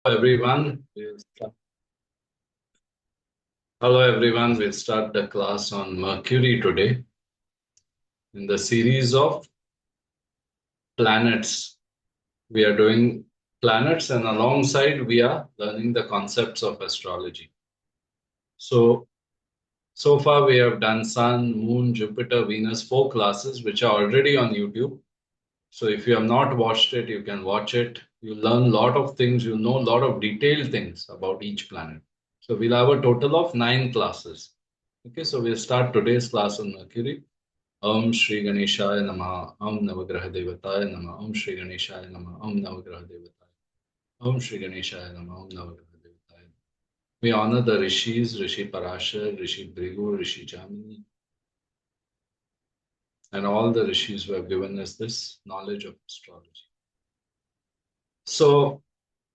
Everyone. Hello, everyone. We'll start the class on Mercury today in the series of planets. We are doing planets, and alongside, we are learning the concepts of astrology. So far, we have done Sun, Moon, Jupiter, Venus, 4 classes, which are already on YouTube. So if you have not watched it, you can watch it. You learn a lot of things. You know a lot of detailed things about each planet. So we'll have a total of 9 classes. Okay, so we'll start today's class on Mercury. Om Shri Ganeshaya Namaha, Om Navagraha Devataya Namaha, Om Shri Ganeshaya Namaha, Om Navagraha Devataya, Om Shri Ganeshaya Namaha, Om Navagraha Devataya. We honor the Rishis, Rishi Parashar, Rishi Bhrigu, Rishi Jamini, and all the Rishis who have given us this knowledge of astrology. So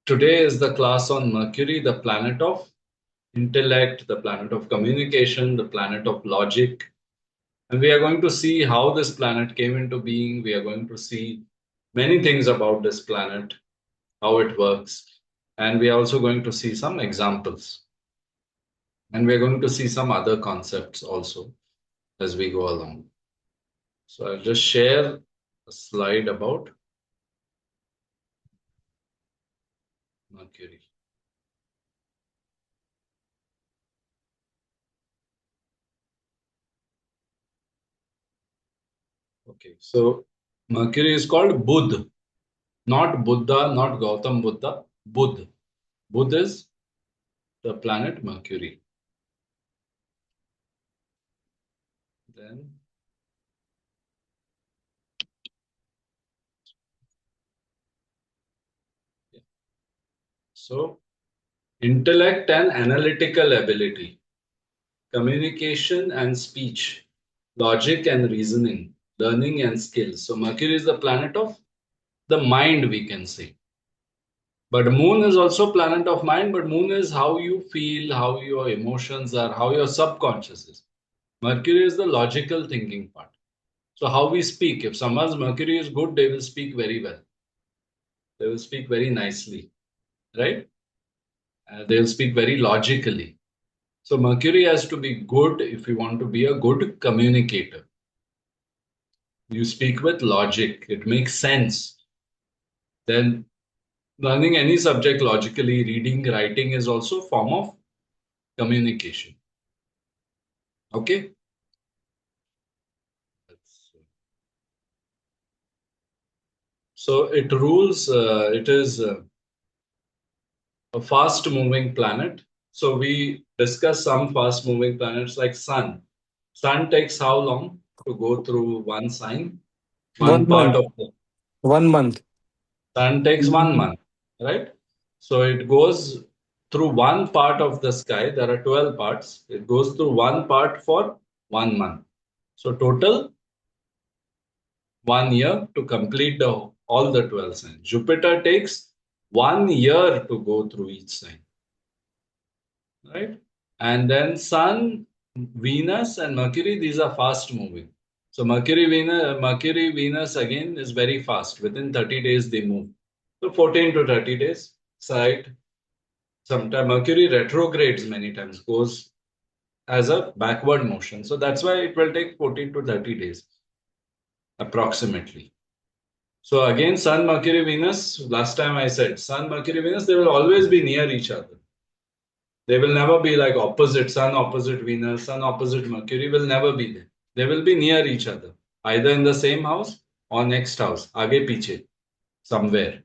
today is the class on Mercury, the planet of intellect, the planet of communication, the planet of logic. And we are going to see how this planet came into being. We are going to see many things about this planet, how it works. And we are also going to see some examples. And we're going to see some other concepts also as we go along. So I'll just share a slide about Mercury. Okay, so Mercury is called Budh, not Buddha, not Gautam Buddha, Budh. Budh is the planet Mercury. Then, yeah. So, intellect and analytical ability, communication and speech, logic and reasoning, learning and skills. So, Mercury is the planet of the mind, we can say. But Moon is also planet of mind, but Moon is how you feel, how your emotions are, how your subconscious is. Mercury is the logical thinking part. So how we speak, if someone's Mercury is good, they will speak very well. They will speak very nicely, right? They'll speak very logically. So Mercury has to be good if you want to be a good communicator. You speak with logic, it makes sense. Then learning any subject logically, reading, writing is also a form of communication. Okay? So it rules, it is a fast moving planet. So we discuss some fast moving planets like Sun. Sun takes how long to go through one sign? One One part month. of the 1 month. Sun takes 1 month, right? So it goes through one part of the sky. There are 12 parts. It goes through one part for 1 month. So total 1 year to complete all the 12 signs. Jupiter takes 1 year to go through each sign, right? And then Sun, Venus, and Mercury, these are fast moving. So Mercury, Venus again is very fast. Within 30 days they move. So 14 to 30 days. Side. Sometimes Mercury retrogrades many times, goes as a backward motion. So that's why it will take 14 to 30 days approximately. So again, Sun, Mercury, Venus, last time I said Sun, Mercury, Venus, they will always be near each other. They will never be like opposite Sun, opposite Venus, Sun, opposite Mercury will never be there. They will be near each other, either in the same house or next house, aage piche, somewhere,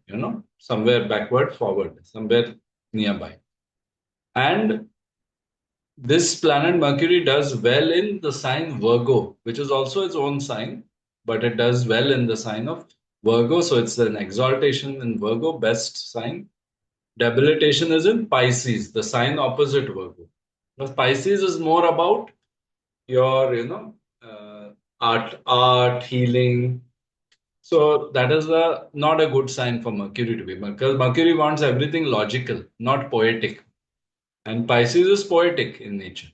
somewhere backward, forward, somewhere nearby. And this planet Mercury does well in the sign Virgo, which is also its own sign, but it does well in the sign of Virgo. So it's an exaltation in Virgo, best sign. Debilitation is in Pisces, the sign opposite Virgo. Because Pisces is more about your, art, healing. So that is not a good sign for Mercury to be. Because Mercury wants everything logical, not poetic. And Pisces is poetic in nature.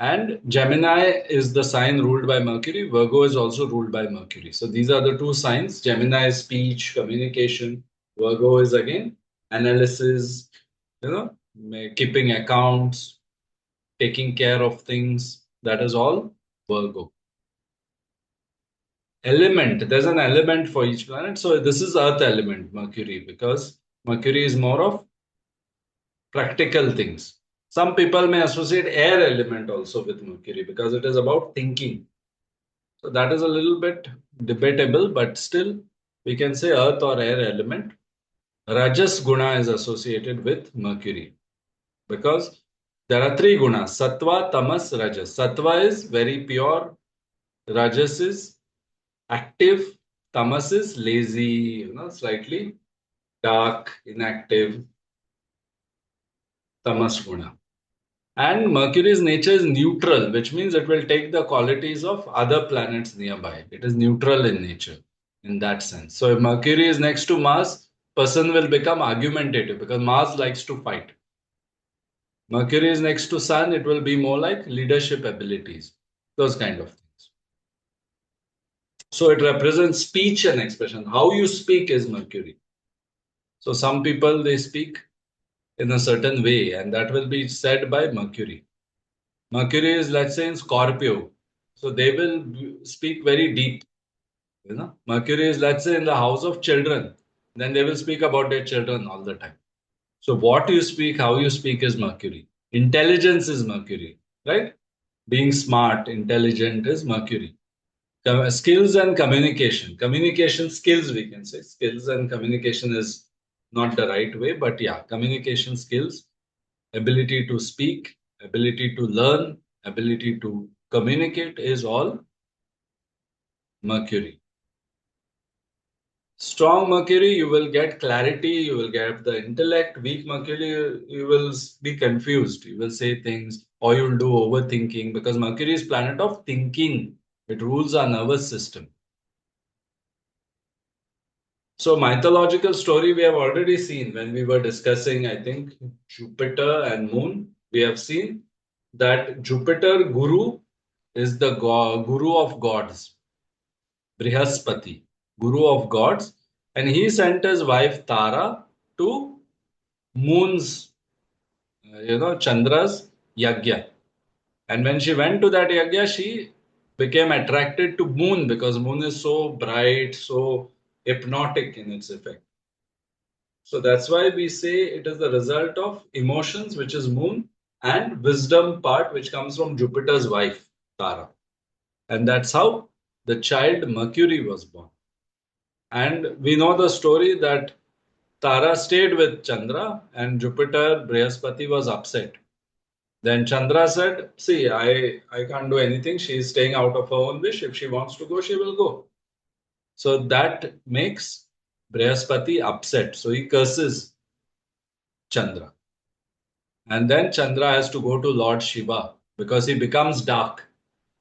And Gemini is the sign ruled by Mercury. Virgo is also ruled by Mercury. So these are the two signs. Gemini is speech, communication. Virgo is again analysis, keeping accounts, taking care of things. That is all Virgo. Element, there's an element for each planet. So this is Earth element, Mercury, because Mercury is more of practical things. Some people may associate air element also with Mercury because it is about thinking. So that is a little bit debatable, but still we can say earth or air element. Rajas guna is associated with Mercury because there are three gunas: sattva, tamas, rajas. Sattva is very pure, rajas is active, tamas is lazy, slightly dark, inactive, tamas guna. And Mercury's nature is neutral, which means it will take the qualities of other planets nearby. It is neutral in nature in that sense. So if Mercury is next to Mars, person will become argumentative because Mars likes to fight. Mercury is next to Sun, it will be more like leadership abilities, those kind of things. So it represents speech and expression. How you speak is Mercury. So some people they speak in a certain way, and that will be said by Mercury. Mercury is, let's say, in Scorpio. So they will speak very deep. Mercury is, let's say, in the house of children. Then they will speak about their children all the time. So what you speak, how you speak is Mercury. Intelligence is Mercury, right? Being smart, intelligent is Mercury. Skills and communication. Communication skills, we can say. Skills and communication is not the right way, but yeah, communication skills, ability to speak, ability to learn, ability to communicate is all Mercury. Strong Mercury, you will get clarity, you will get the intellect. Weak Mercury, you will be confused. You will say things or you'll do overthinking because Mercury is planet of thinking. It rules our nervous system. So mythological story we have already seen when we were discussing, I think, Jupiter and Moon. We have seen that Jupiter Guru is the Guru of gods, Brihaspati, Guru of gods, and he sent his wife Tara to Moon's, Chandra's yagya. And when she went to that yagya, she became attracted to Moon because Moon is so bright, so hypnotic in its effect. So that's why we say it is the result of emotions, which is Moon, and wisdom part, which comes from Jupiter's wife, Tara. And that's how the child Mercury was born. And we know the story that Tara stayed with Chandra and Jupiter, Brihaspati was upset. Then Chandra said, see, I can't do anything. She is staying out of her own wish. If she wants to go, she will go. So that makes Brihaspati upset. So he curses Chandra. And then Chandra has to go to Lord Shiva because he becomes dark.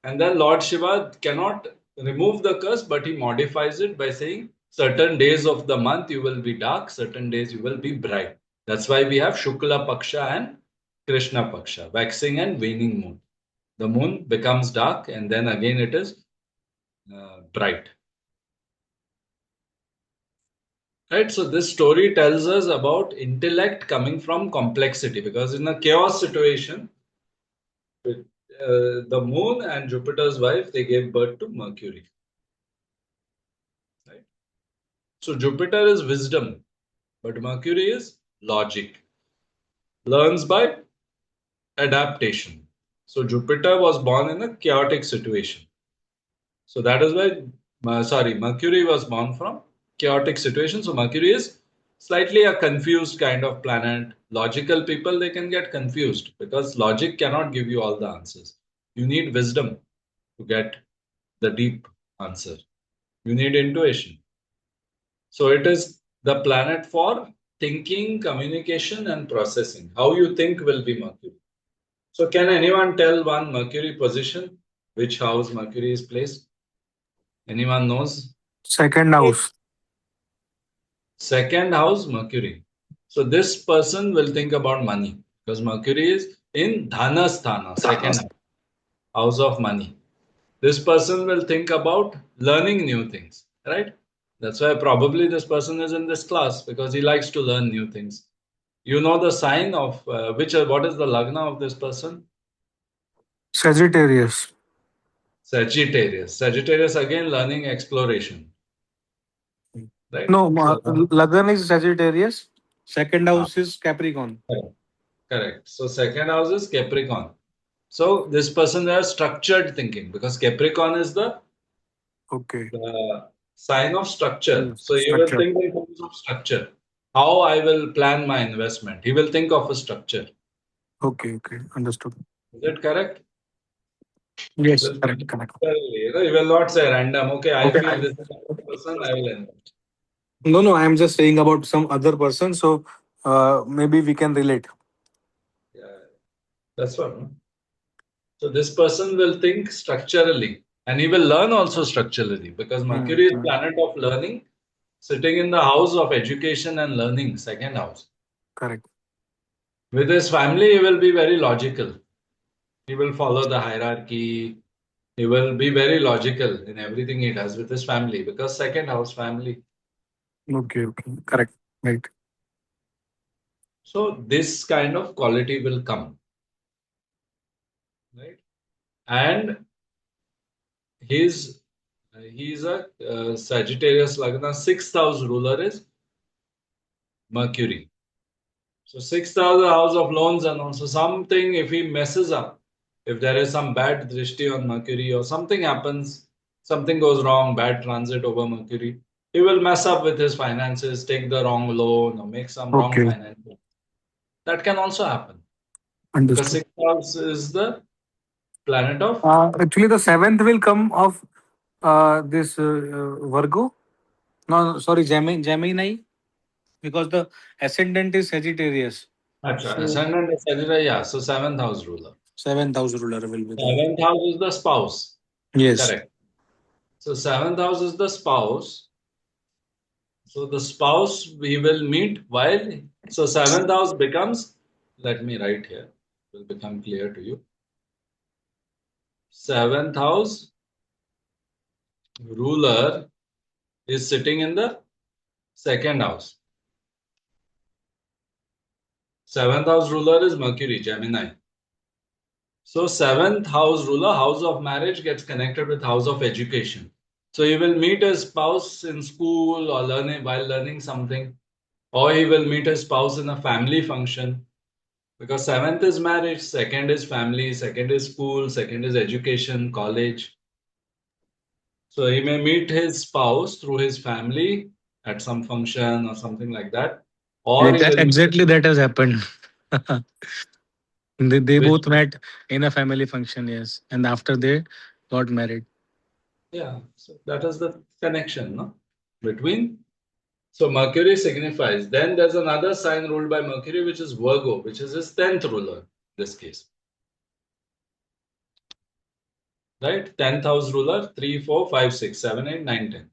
And then Lord Shiva cannot remove the curse, but he modifies it by saying certain days of the month you will be dark, certain days you will be bright. That's why we have Shukla Paksha and Krishna Paksha, waxing and waning moon. The moon becomes dark and then again it is bright. Right, so this story tells us about intellect coming from complexity because in a chaos situation, the moon and Jupiter's wife, they gave birth to Mercury. Right? So Jupiter is wisdom, but Mercury is logic. Learns by adaptation. So Jupiter was born in a chaotic situation. So that is why, Mercury was born from chaotic situation. So Mercury is slightly a confused kind of planet. Logical people, they can get confused because logic cannot give you all the answers. You need wisdom to get the deep answer. You need intuition. So it is the planet for thinking, communication, and processing. How you think will be Mercury. So can anyone tell one Mercury position? Which house Mercury is placed? Anyone knows? Second house. Second house, Mercury. So this person will think about money because Mercury is in Dhanasthana, second house of money. This person will think about learning new things, right? That's why probably this person is in this class because he likes to learn new things. You know the sign of what is the lagna of this person? Sagittarius. Sagittarius. Sagittarius again learning exploration, right? No, So Lagan is Sagittarius. Second ah, house is Capricorn. correct. Correct. So second house is Capricorn. So this person has structured thinking because Capricorn is Okay. the sign of structure. Yes, So you will structure. think in terms of structure. How I will plan my investment. He will think of a structure. Okay, okay. Understood. Is it correct? He Yes, will think correct, correct. structurally. He will not say random. Okay, I Okay. feel this is the person. I will invest. No, no, I'm just saying about some other person. So maybe we can relate. Yeah, that's what. No? So this person will think structurally, and he will learn also structurally because Hmm, Mercury is hmm. planet of learning, sitting in the house of education and learning, second house. Correct. With his family, he will be very logical. He will follow the hierarchy. He will be very logical in everything he does with his family because second house family. Okay, okay. Correct. Right. So this kind of quality will come, right? And his he's a Sagittarius Lagna. Sixth house ruler is Mercury. So sixth house, the house of loans and also something. If he messes up, if there is some bad drishti on Mercury or something happens, something goes wrong, bad transit over Mercury, he will mess up with his finances, take the wrong loan or make some wrong Okay. financial. That can also happen because Understood. sixth house is the planet of Actually, the seventh will come of this Virgo. No, no, sorry, Gemini, because the ascendant is Sagittarius. Acha, So ascendant is Sagittarius, yeah, so seventh house ruler. seventh house ruler will be there. Seventh house is the spouse. Yes. Correct. So seventh house is the spouse. So the spouse we will meet while so seventh house becomes let me write here, will become clear to you. Seventh house ruler is sitting in the second house. Seventh house ruler is Mercury, Gemini. So seventh house ruler, house of marriage gets connected with house of education. So he will meet his spouse in school or learning while learning something, or he will meet his spouse in a family function. Because seventh is marriage, second is family, second is school, second is education, college. So he may meet his spouse through his family at some function or something like that. Or he will meet Exactly that has happened. They which both met in a family function, yes, and after they got married. yeah, so that is the connection, no? Between so Mercury signifies. Then there's another sign ruled by Mercury, which is Virgo, which is his 10th ruler, in this case. Right? 10th house ruler, 3, 4, 5, 6, 7, 8, 9, 10.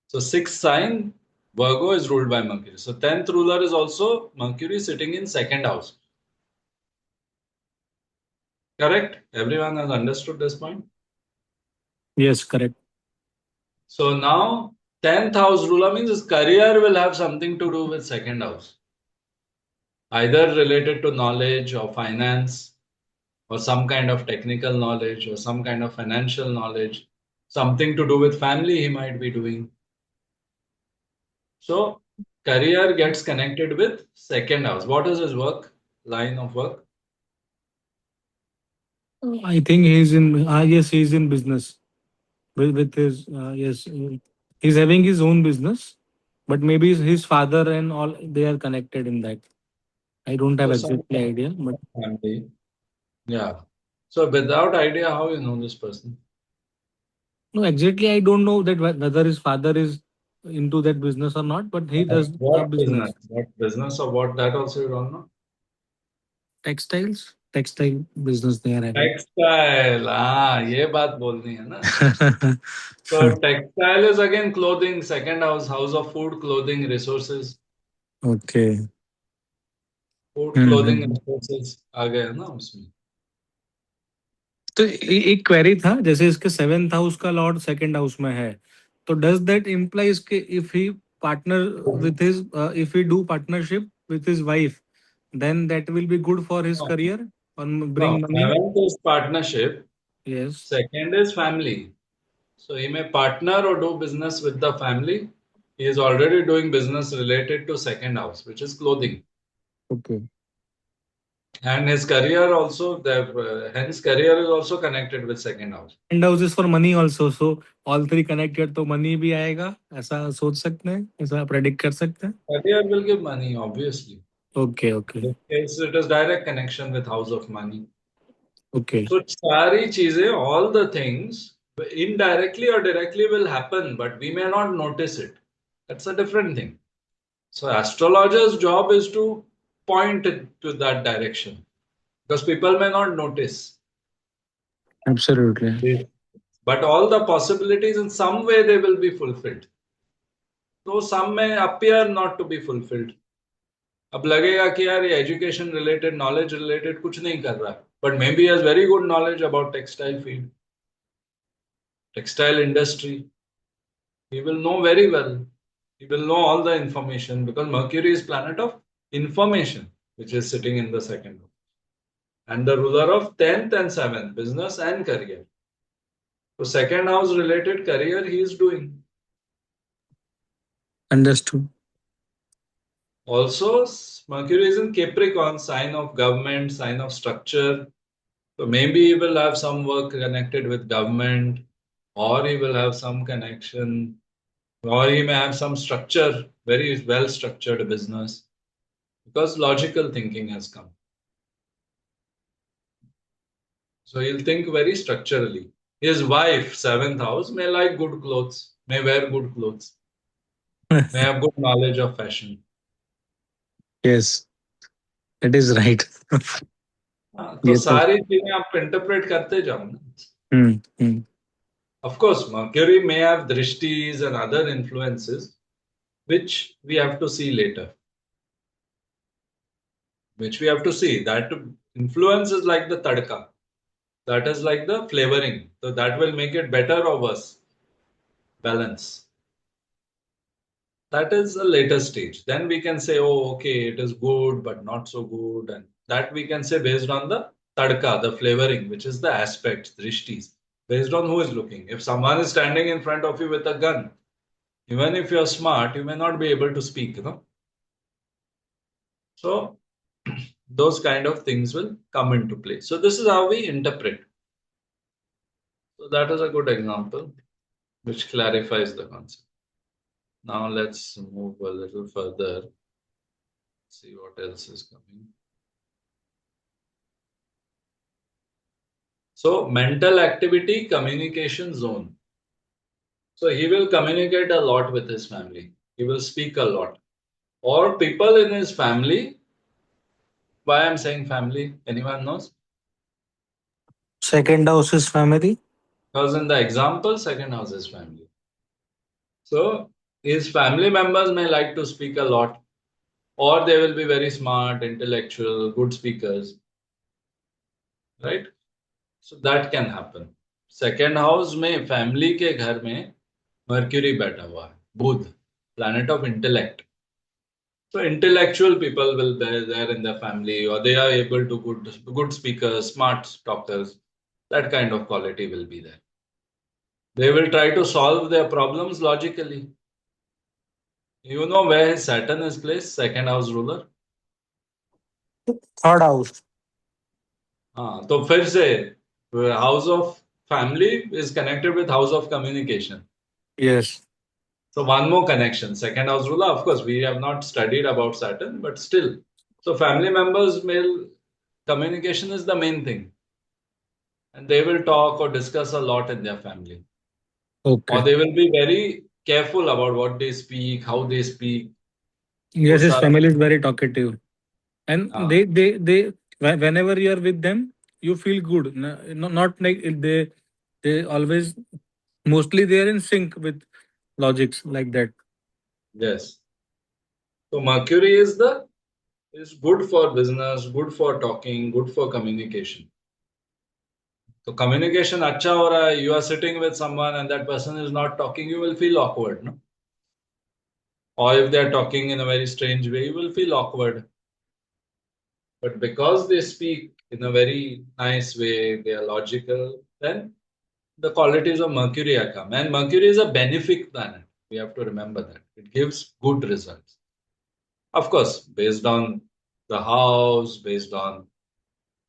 So sixth sign, Virgo is ruled by Mercury. So 10th ruler is also Mercury sitting in second house. Correct? Everyone has understood this point. Yes, correct. So now 10th house ruler means his career will have something to do with second house. Either related to knowledge or finance or some kind of technical knowledge or some kind of financial knowledge. Something to do with family he might be doing. So career gets connected with second house. What is his work? Line of work? I think he's in. Yes, he's in business with his. Yes, he's having his own business, but maybe his father and all they are connected in that. I don't have So some exactly idea, but family. Yeah. So without idea, how you know this person? no, exactly I don't know that whether his father is into that business or not. But he does a What business? business, What business or what? That also you don't know. textile business they are having. Textile. Ah, ये बात बोलनी है ना. So textile is again clothing. Second house, house of food, clothing, resources. Okay. Food, clothing, hmm. resources आ गया ना उसमें. तो एक क्वेरी था, जैसे इसके सेवेंथ हाउस का लॉर्ड सेकंड हाउस में है, So does that implies if he partner with his if he do partnership with his wife, then that will be good for his No, career and no. bring money? Seventh is partnership. Yes. Second is family. So he may partner or do business with the family. He is already doing business related to second house, which is clothing. Okay. And his career also, hence career is also connected with second house. And house is for money also so all three connected तो money भी आएगा ऐसा सोच सकते हैं ऐसा predict कर सकते हैं Career will give money, obviously. Okay okay In this case, it is direct connection with house of money. Okay So सारी चीजें, all the things, indirectly or directly will happen, but we may not notice it. That's a different thing. So astrologer's job is to point it to that direction because people may not notice. Absolutely They- But all the possibilities in some way they will be fulfilled. So some may appear not to be fulfilled. अब लगेगा कि यार ये education related knowledge related कुछ नहीं कर रहा है but may be has very good knowledge about textile field textile industry he will know very well. He will know all the information because Mercury is planet of information, which is sitting in the second house. And the ruler of 10th and 7th, business and career. So second house related career he is doing. Understood Also, Mercury is in Capricorn, sign of government, sign of structure. So maybe he will have some work connected with government, or he will have some connection, or he may have some structure, very well structured business. Because logical thinking has come. So he'll think very structurally. His wife, seventh house, may like good clothes, may wear good clothes, may have good knowledge of fashion. Yes it is right हाँ, तो ये तो सारी चीजें आप interpret करते जाओ ना. हम्म Of course, Mercury may have drishtis and other influences, which we have to see later. Which we have to see. That influence is like the tadka. That is like the flavoring. So that will make it better or worse. Balance. That is a later stage. Then we can say, oh, okay, it is good, but not so good. And that we can say based on the tadka, the flavoring, which is the aspects, drishtis, based on who is looking. If someone is standing in front of you with a gun, even if you're smart, you may not be able to speak, you know. So those kind of things will come into play. So this is how we interpret. So that is a good example which clarifies the concept. Now let's move a little further, see what else is coming. So mental activity, communication zone. So he will communicate a lot with his family. He will speak a lot. Or people in his family. Why I'm saying family? Anyone knows? Second house is family Because in the example, second house is family. So his family members may like to speak a lot, or they will be very smart, intellectual, good speakers, right? So that can happen. Second house में family के घर में Mercury बैठा हुआ है, Budh, planet of intellect. So intellectual people will be there in the family, or they are able to good speakers, smart talkers. That kind of quality will be there. They will try to solve their problems logically. You know where his Saturn is placed, second house ruler. Third house हाँ, तो फिर से house of family is connected with house of communication. Yes So one more connection, second house ruler. Of course, we have not studied about Saturn, but still. So family members, male communication is the main thing. And they will talk or discuss a lot in their family. Okay Or they will be very careful about what they speak, how they speak. वो yes his सारा family is very talkative and हाँ, they whenever you are with them you feel good not like they always mostly they are in sync with logics like that yes. So Mercury is good for business, good for talking, good for communication. तो communication अच्छा हो रहा है, you are sitting with someone and that person is not talking, you will feel awkward, no? Or if they are talking in a very strange way, you will feel awkward. But because they speak in a very nice way, they are logical, then the qualities of Mercury are come. And Mercury is a benefic planet. We have to remember that. It gives good results. Of course, based on the house, based on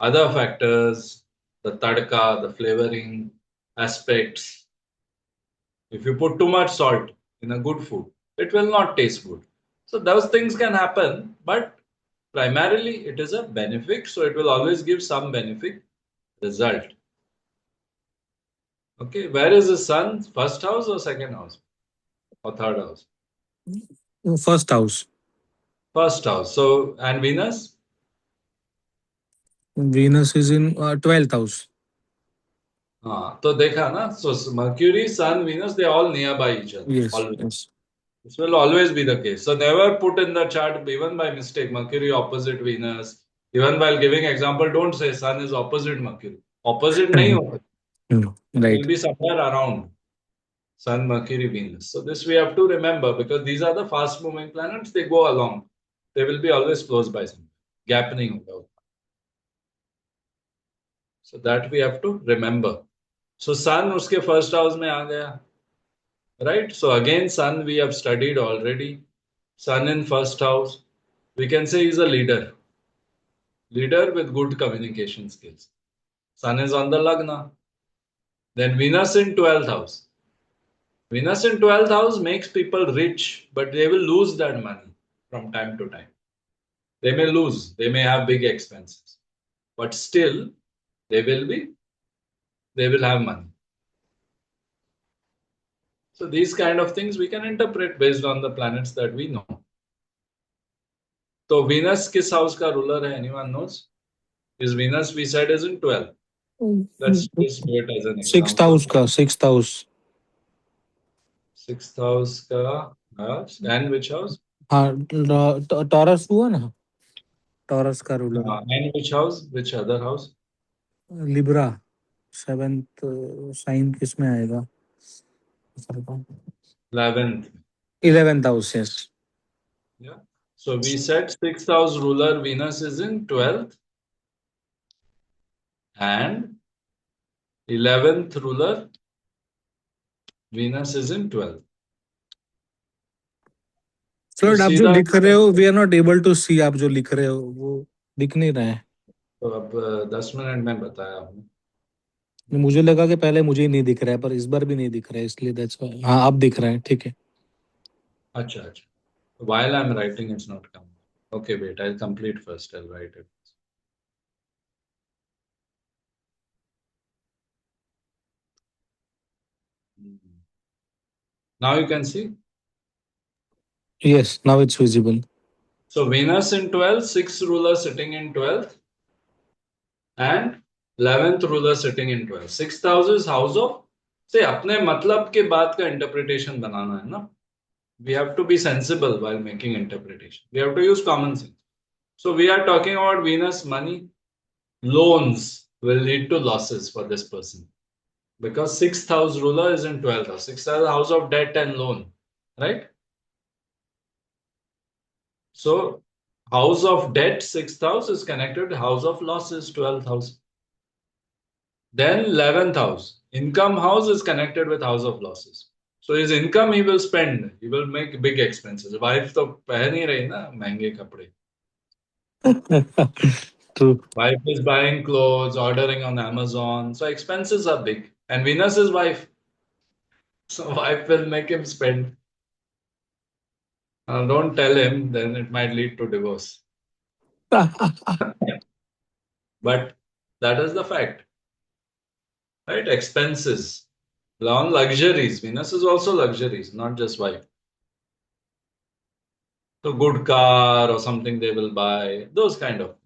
other factors, the tadka, the flavoring aspects. If you put too much salt in a good food, it will not taste good. So those things can happen, but primarily it is a benefic, so it will always give some benefic result. Okay, where is the sun? First house or second house or third house? First house. First house. So and Venus? Venus is in 12th house. तो देखा ना? So Mercury, Sun, Venus, they are all nearby each other. Yes, Always. yes. This will always be the case. So never put in the chart, even by mistake, Mercury opposite Venus. Even while giving example, don't say Sun is opposite Mercury. Opposite नहीं होता. It will Right. be somewhere around Sun, Mercury, Venus. So this we have to remember because these are the fast moving planets. They go along. They will be always close by somewhere. Gap नहीं होगा. So that we have to remember. So Sun उसके first house में आ गया. Right? So again, Sun we have studied already. Sun in first house. We can say he's a leader. Leader with good communication skills. Sun is on the Lagna. Then Venus in 12th house. Venus in 12th house makes people rich, but they will lose that money from time to time. They may lose, they may have big expenses, but still they will be, they will have money. So these kind of things we can interpret based on the planets that we know. So Venus किस house का ruler है? Anyone knows? Is Venus we said is in 12. Let's just do it as an Sixth example. house का sixth house. Sixth house का and which house? हाँ, taurus हुआ ना, taurus का ruler है। And which house? Which other house? Libra, seventh sign किस में आएगा? 11th. 11th house, yes. Yeah. So we said sixth house ruler Venus is in 12th and 11th ruler Venus is in 12th. तो Floyd, आप जो सीधा लिख रहे हो, we are not able to see. आप जो लिख रहे हो वो दिख नहीं रहा है। तो अब 10 मिनट में बताया आपने। मुझे लगा कि पहले मुझे ही नहीं दिख रहा है, पर इस बार भी नहीं दिख रहा है, इसलिए दैट्स व्हाई। हाँ, अब दिख रहा है, ठीक है। अच्छा अच्छा. While I'm writing, it's not coming. Okay, wait. I'll complete first. I'll write it. Mhm. Now you can see. Yes, now it's visible. So Venus in 12th, sixth ruler sitting in 12th, and 11th ruler sitting in 12th. Sixth house is house of, say, अपने मतलब के बात का interpretation बनाना है ना. We have to be sensible while making interpretation. We have to use common sense. So we are talking about Venus money. Loans will lead to losses for this person because sixth house ruler is in 12th house. Sixth house of debt and loan, right? So house of debt, sixth house is connected to house of losses, 12th house. Then 11th house, income house is connected with house of losses. So his income he will spend, he will make big expenses. Wife तो पहन ही रही ना महंगे कपड़े. True. Wife is buying clothes, ordering on Amazon. So expenses are big. And Venus is wife. So wife will make him spend. Don't tell him, then it might lead to divorce. But that is the fact. Right? Expenses. On luxuries. Venus is also luxuries, not just wife. So good car or something they will buy. Those kind of.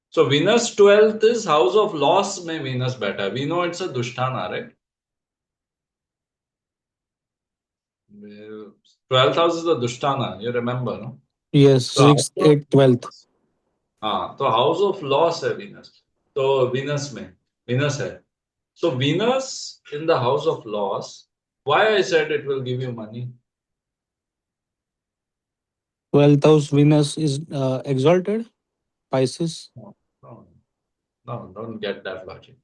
So Venus 12th is house of loss में Venus बैठा. We know it's a Dushtana, right? 12th house is the Dushtana, you remember, no? Yes, So house six of eight twelfth. हाँ तो house of loss है Venus. तो Venus में Venus है So Venus in the house of loss, why I said it will give you money? 12th house Venus is exalted, Pisces. No, no, no, don't get that logic.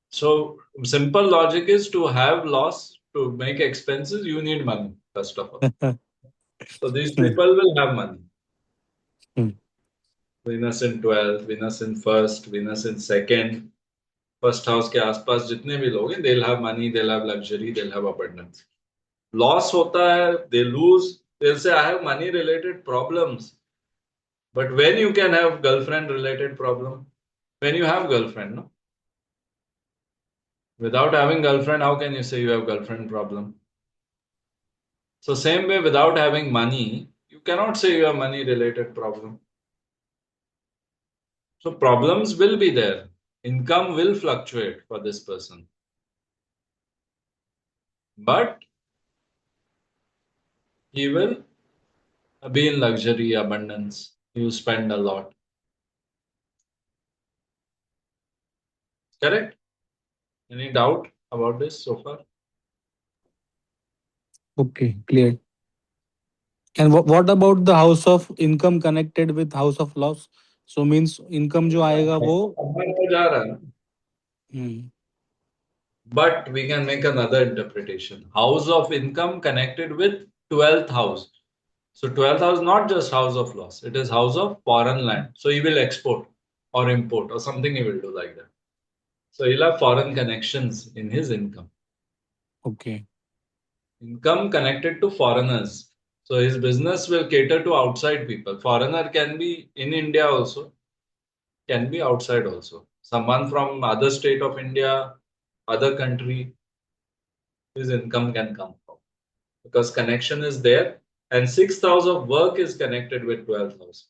So simple logic is to have loss, to make expenses, you need money, first of all. So these people will have money. Venus in 12th, Venus in first, Venus in second, first house के आसपास जितने भी लोग हैं, they'll have money, they'll have luxury, they'll have abundance. Loss होता है, they lose, they'll say I have money related problems. But when you can have girlfriend related problem? When you have girlfriend, no? Without having girlfriend, how can you say you have girlfriend problem? So same way, without having money, you cannot say you have money related problem. So problems will be there. Income will fluctuate for this person. But he will be in luxury, abundance. He will spend a lot. Correct? Any doubt about this so far? Okay, clear. And what about the house of income connected with house of loss? So means income जो आएगा वो हम्म, But we can make another interpretation. House of income connected with 12th house. So 12th house, not just house of loss, it is house of foreign land. So he will export or import or something he will do like that. So he'll have foreign connections in his income. okay. Income connected to foreigners. So his business will cater to outside people. Foreigner can be in India also, can be outside also. Someone from other state of India, other country, his income can come from. Because connection is there. And sixth house of work is connected with 12th house.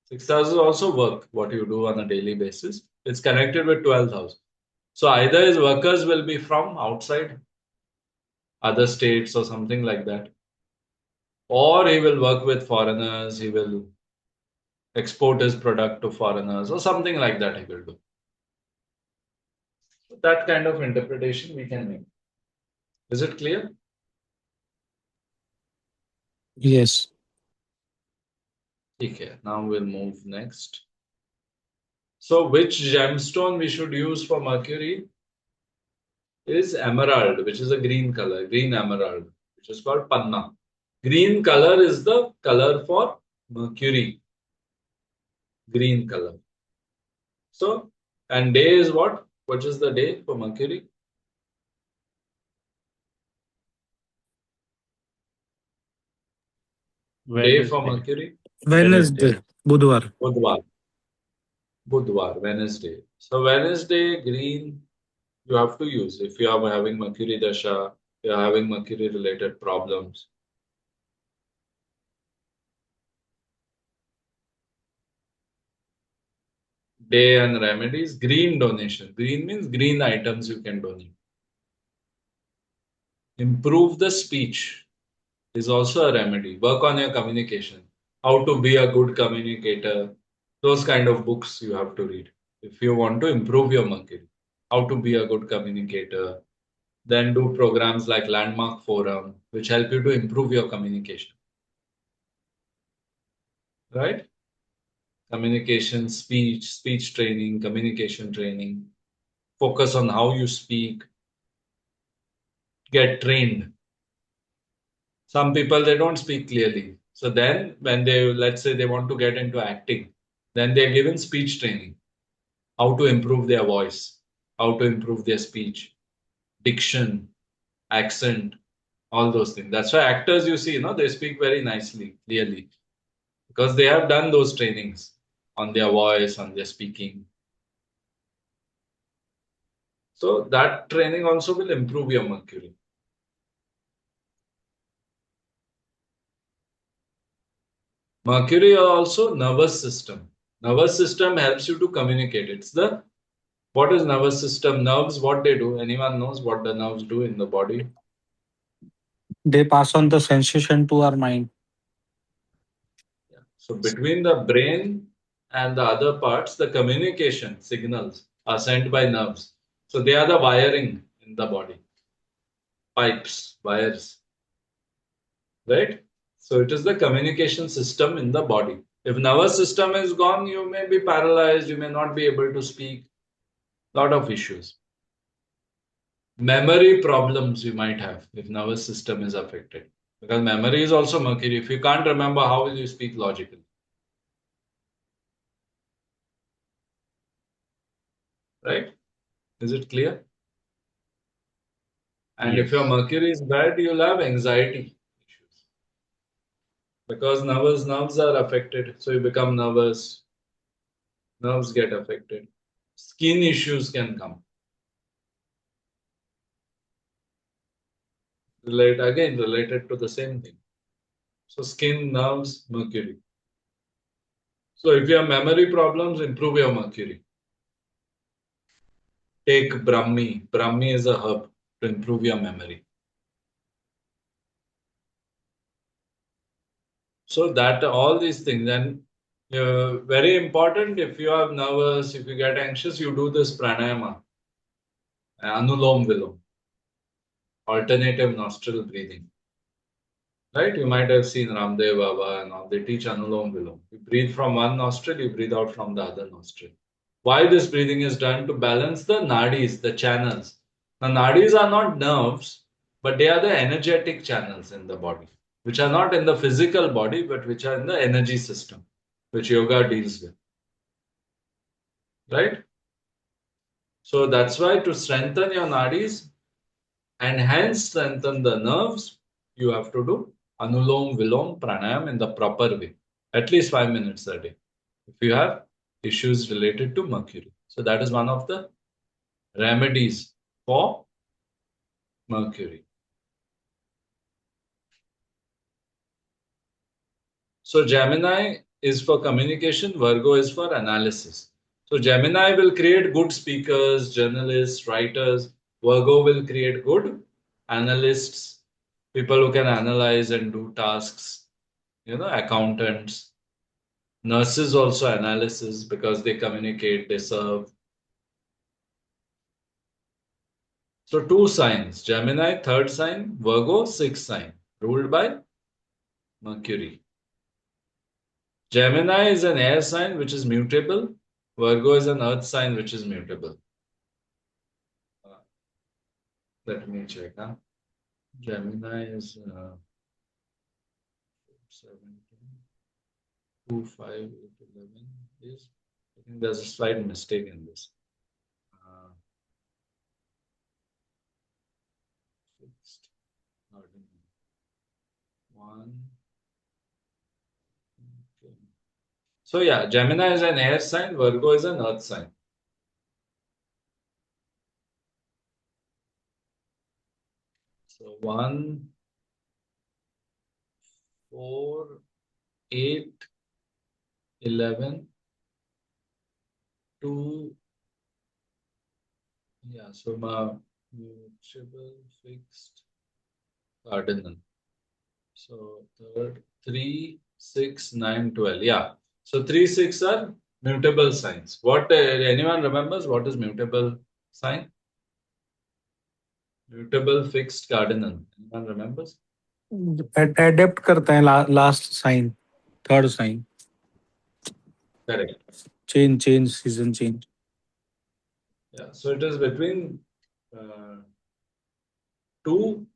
Sixth house is also work, what you do on a daily basis. It's connected with 12th house. So either his workers will be from outside, other states or something like that, or he will work with foreigners, he will export his product to foreigners or something like that he will do. So that kind of interpretation we can make. Is it clear? Yes. Okay, now we'll move next. So which gemstone we should use for Mercury is emerald, which is a green color, green emerald, which is called panna. Green color is the color for Mercury, green color. So, and day is what? What is the day for Mercury? Day for Wednesday. Mercury? Wednesday. Wednesday, Budhwar. Budhwar. Budhwar, Wednesday. So Wednesday, green, you have to use if you are having Mercury Dasha, you are having Mercury related problems. Day and remedies, green donation. Green means green items you can donate. Improve the speech is also a remedy. Work on your communication. How to be a good communicator. Those kind of books you have to read if you want to improve your Mercury. How to be a good communicator. Then do programs like Landmark Forum, which help you to improve your communication. Right? Communication, speech training, communication training. Focus on how you speak. Get trained. Some people they don't speak clearly. So then when they let's say they want to get into acting, then they're given speech training, how to improve their voice, how to improve their speech, diction, accent, all those things. That's why actors you see, they speak very nicely, clearly, because they have done those trainings on their voice, on their speaking. So that training also will improve your Mercury. Mercury also nervous system. Nervous system helps you to communicate. It's the what is nervous system? Nerves, what they do? Anyone knows what the nerves do in the body? They pass on the sensation to our mind. Yeah. So between the brain and the other parts, the communication signals are sent by nerves. So they are the wiring in the body, pipes, wires, right? So it is the communication system in the body. If nervous system is gone, you may be paralyzed, you may not be able to speak, lot of issues. Memory problems you might have if nervous system is affected. Because memory is also Mercury. If you can't remember, how will you speak logically? Right? Is it clear? And if your Yes. Mercury is bad, you'll have anxiety issues. Because nerves are affected. So you become nervous, nerves get affected. Skin issues can come. Related to the same thing. So skin, nerves, Mercury. So if you have memory problems, improve your Mercury. Take Brahmi. Brahmi is a herb to improve your memory. So that all these things, and very important, if you are nervous, if you get anxious, you do this pranayama, anulom vilom, alternative nostril breathing. Right? You might have seen Ramdev Baba and all. They teach anulom vilom. You breathe from one nostril, you breathe out from the other nostril. Why this breathing is done? To balance the nadis, the channels. Now, nadis are not nerves, but they are the energetic channels in the body, which are not in the physical body, but which are in the energy system, which yoga deals with. Right? So that's why to strengthen your nadis and hence strengthen the nerves, you have to do anulom vilom pranayam in the proper way, at least 5 minutes a day. If you have issues related to Mercury, so that is one of the remedies for Mercury. So Gemini is for communication, Virgo is for analysis. So Gemini will create good speakers, journalists, writers. Virgo will create good analysts, people who can analyze and do tasks, accountants. Nurses also analysis because they communicate, they serve. So two signs, Gemini, third sign, Virgo, sixth sign, ruled by Mercury. Gemini is an air sign which is mutable. Virgo is an earth sign which is mutable. Uh, Let me check. Huh? Gemini is 17, 2, 5, 8, 11 is. I think there's a slight mistake in this. Uh, Fixed. One. Okay. So yeah, Gemini is an air sign, Virgo is an earth sign. So 1, 4, 8, 11, 2. Yeah, so my mutable, fixed, cardinal. So third, 3, 6, 9, 12. Yeah. So 3, 6 are mutable signs. What anyone remembers? What is mutable sign? Mutable, fixed, cardinal. Anyone remembers? Adapt करता है last sign, third sign. Correct. Change, season change. Yeah. So it is between two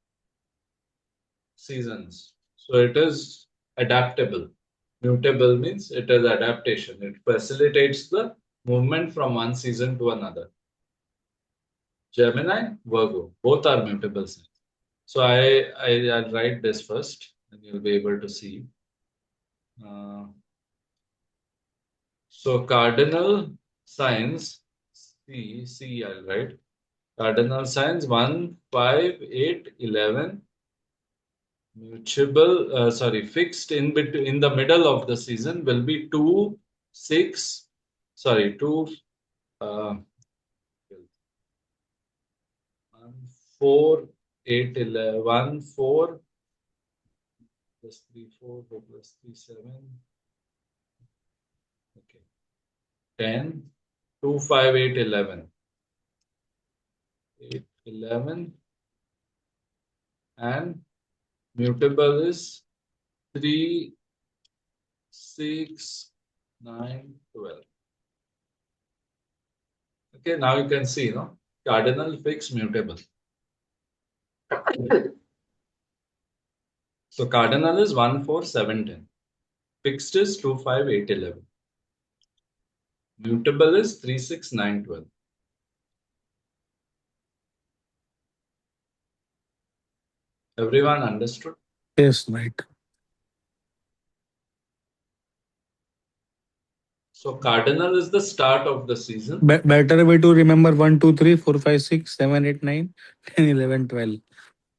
seasons. So it is adaptable. Mutable means it is adaptation. It facilitates the movement from one season to another. Gemini, Virgo, both are mutable signs. So I'll write this first, and you'll be able to see. Uh, so cardinal signs, I'll write. Cardinal signs 1, 5, 8, 11. Fixed in the middle of the season will be 2, 6, 2, 1, 4, 8, 11, 1, 4, plus 3, 4, 4 plus 3, 7. Okay. 10, 2, 5, 8, 11. 8, 11, and mutable is 3, 6, 9, 12. Okay, now you can see, no? Cardinal, fixed, mutable. So cardinal is 1, 4, 7, 10. Fixed is 2, 5, 8, 11. Mutable is 3, 6, 9, 12. Everyone understood? Yes, right. So cardinal is the start of the season. Better way to remember 1, 2, 3, 4, 5, 6, 7, 8, 9, 10, 11, 12.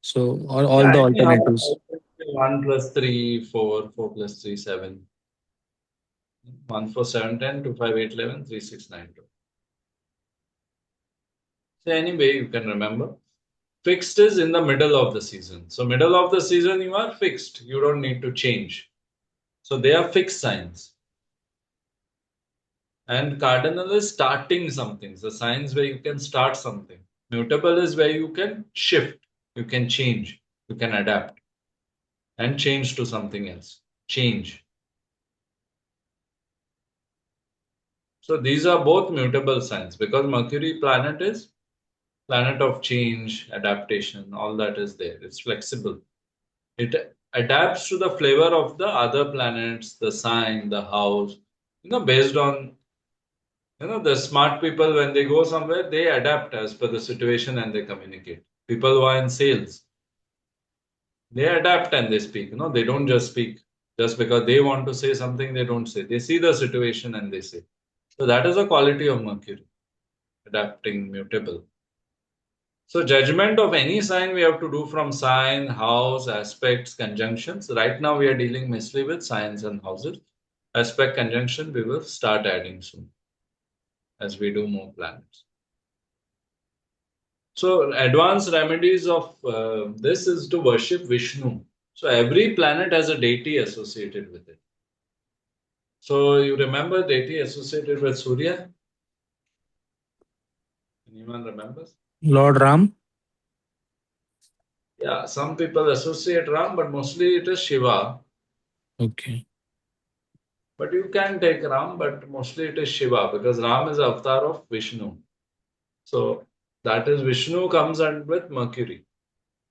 So all Yeah, the anyhow, alternatives. 1 plus 3, 4, 4 plus 3, 7. 1, 4, 7, 10, 2, 5, 8, 11, 3, 6, 9, 12. So anyway, you can remember. Fixed is in the middle of the season. So middle of the season, you are fixed. You don't need to change. So they are fixed signs. And cardinal is starting something. The signs where you can start something. Mutable is where you can shift, you can change, you can adapt and change to something else. Change. So these are both mutable signs because Mercury planet is planet of change, adaptation, all that is there. It's flexible. It adapts to the flavor of the other planets, the sign, the house, based on, the smart people, when they go somewhere, they adapt as per the situation and they communicate. People who are in sales, they adapt and they speak. They don't just speak just because they want to say something, they don't say. They see the situation and they say. So that is a quality of Mercury, adapting, mutable. So judgment of any sign we have to do from sign, house, aspects, conjunctions. Right now we are dealing mostly with signs and houses. Aspect, conjunction we will start adding soon as we do more planets. So advanced remedies of this is to worship Vishnu. So every planet has a deity associated with it. So you remember deity associated with Surya? Anyone remembers? Lord Ram. Yeah, some people associate Ram, but mostly it is Shiva. Okay. But you can take Ram, but mostly it is Shiva because Ram is avatar of Vishnu. So that is Vishnu comes and with Mercury.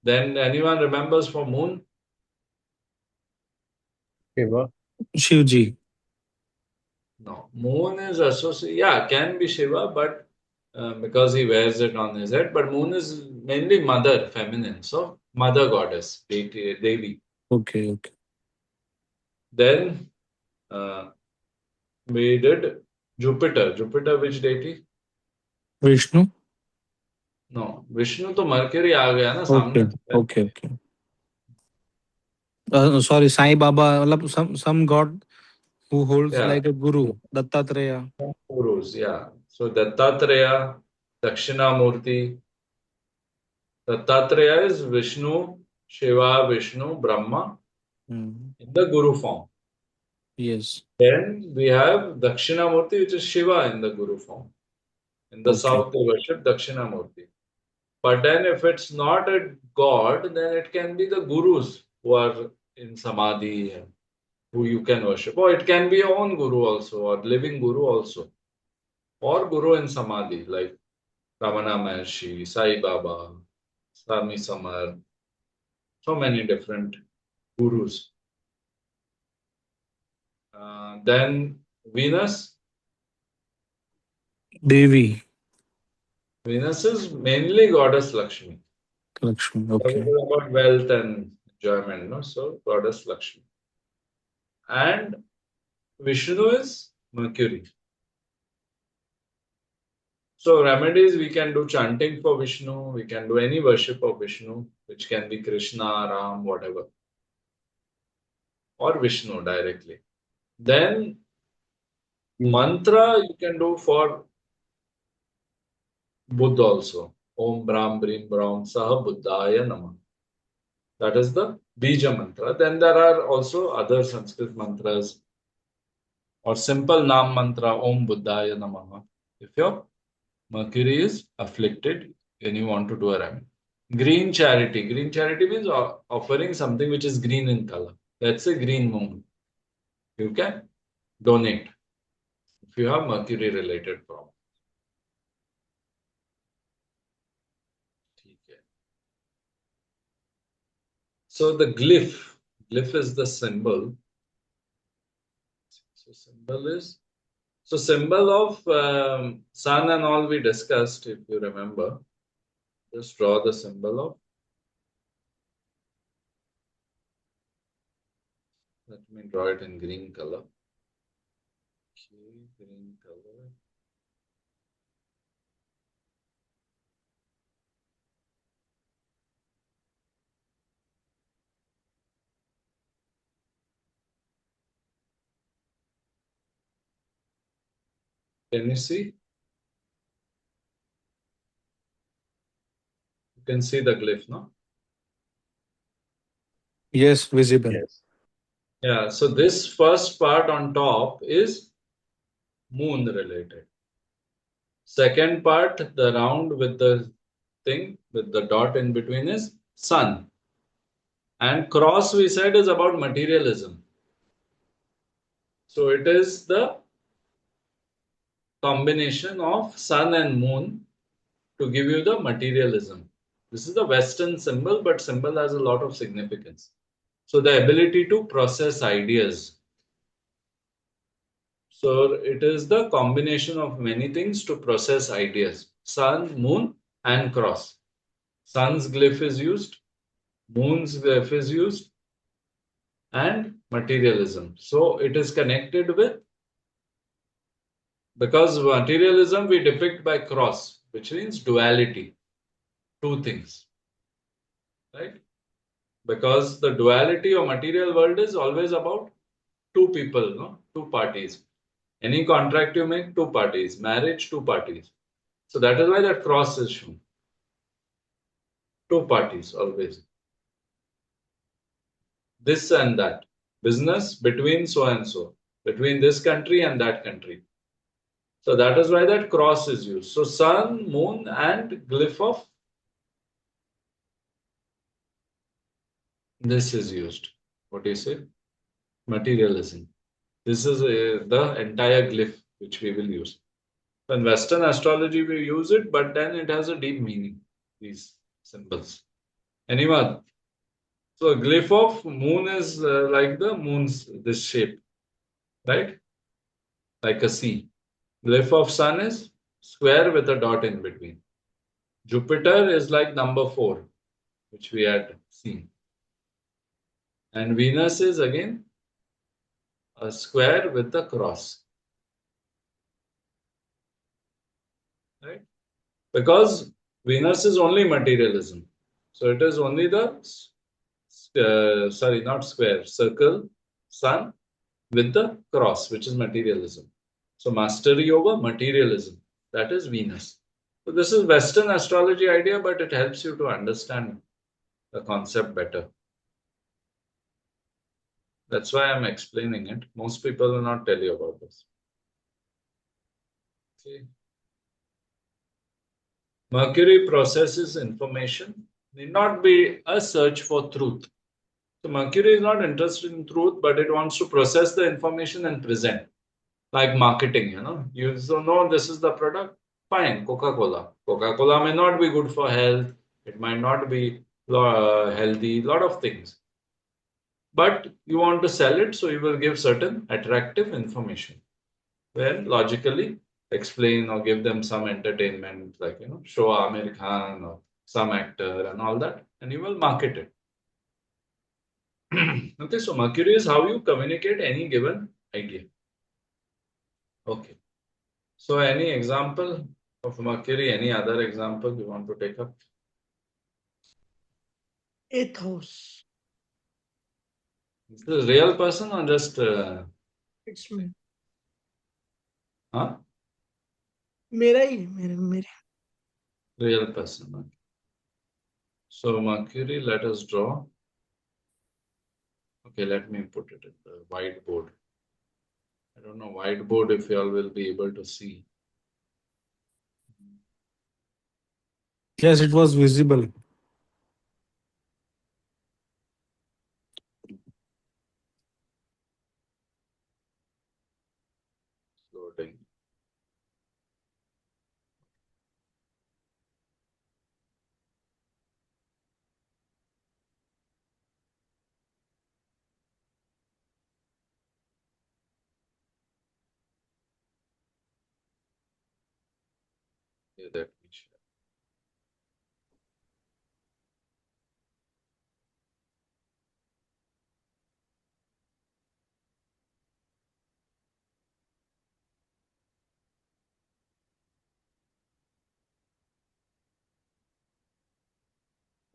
Then anyone remembers for moon? Shiva. Shivji. No. Moon is associated, yeah, can be Shiva, but because he wears it on his head. But moon is mainly mother, feminine. So mother goddess, Devi. Okay, okay. Then uh, we did Jupiter. Jupiter, which deity? Vishnu. No, Vishnu तो mercury आ गया ना सामने Okay, तो है। okay, okay. Sorry, Sai Baba. मतलब some god who holds Yeah, like a guru, Dattatreya. gurus, yeah. So Dattatreya, Dakshinamurti. Dattatreya is Vishnu, Shiva, Vishnu, Brahma Hmm. in the guru form. Yes. Then we have Dakshinamurti, which is Shiva in the guru form. In the Okay. south, they worship Dakshinamurti. But then if it's not a god, then it can be the gurus who are in Samadhi and who you can worship. Or it can be your own guru also, or living guru also. Or guru in Samadhi, like Ramana Maharshi, Sai Baba, Swami Samar, so many different gurus. Then Venus. Devi. Venus is mainly goddess Lakshmi. Lakshmi. Because it Okay. is about wealth and enjoyment, no? So goddess Lakshmi. And Vishnu is Mercury. So remedies we can do chanting for Vishnu, we can do any worship of Vishnu, which can be Krishna, Ram, whatever, or Vishnu directly. Then mantra you can do for Budh also. Om Brahm Brim Brahm Saha Buddhaya Namah. That is the Bija mantra. Then there are also other Sanskrit mantras or simple Nam mantra Om Buddhaya Namaha. If your Mercury is afflicted and you want to do a remedy. Green charity. Green charity means offering something which is green in color. Let's say green moon. You can donate if you have Mercury related problem. Okay. So the glyph is the symbol. So symbol of sun and all we discussed, if you remember. Just draw the symbol of. Let me draw it in green color. Okay, green color. Can you see? You can see the glyph, no? Yes, visible. Yes. Yeah, so this first part on top is moon related. Second part, the round with the thing, with the dot in between is sun. And cross we said is about materialism. So it is the combination of sun and moon to give you the materialism. This is the Western symbol, but symbol has a lot of significance. So the ability to process ideas. So it is the combination of many things to process ideas. Sun, moon, and cross. Sun's glyph is used, moon's glyph is used, and materialism. So it is connected with, because materialism we depict by cross, which means duality, two things, right? Because the duality of material world is always about two people, no? Two parties. Any contract you make, two parties. Marriage, two parties. So that is why that cross is shown. Two parties always. This and that. Business between so and so. Between this country and that country. So that is why that cross is used. So sun, moon, and glyph of this is used. What do you say? Materialism. This is the entire glyph which we will use. In Western astrology, we use it, but then it has a deep meaning, these symbols. Anyone? So, a glyph of moon is like the moon's this shape, right? Like a C. Glyph of sun is square with a dot in between. Jupiter is like number 4, which we had seen. And Venus is again a square with a cross, right? Because Venus is only materialism. So it is only the, sorry, not square, circle, sun with the cross, which is materialism. So mastery over materialism, that is Venus. So this is Western astrology idea, but it helps you to understand the concept better. That's why I'm explaining it. Most people will not tell you about this. Okay. Mercury processes information, need not be a search for truth. So Mercury is not interested in truth, but it wants to process the information and present. Like marketing, you so know this is the product. Fine, Coca-Cola. Coca-Cola may not be good for health. It might not be healthy. Lot of things. But you want to sell it, so you will give certain attractive information. Where logically explain or give them some entertainment, like show Amir Khan or some actor and all that, and you will market it. Okay, so Mercury is how you communicate any given idea. Okay. So any example of Mercury, any other example you want to take up? Eighth house. Is this a real person or just It's me. huh? मेरा ही है, मेरे Real person. Okay. So Mercury, let us draw. Okay, let me put it in the whiteboard. I don't know why whiteboard if you all will be able to see. Yes, it was visible. Loading. Yeah, that we share.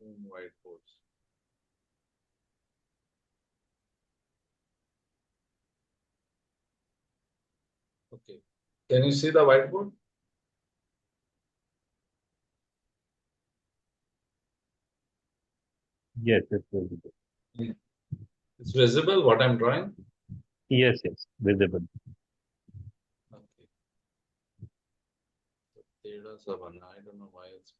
Whiteboards. Okay. Can you see the whiteboard? Yes, it's visible. It's visible what I'm drawing? Yes, visible. Okay. So theta 7. I don't know why it's.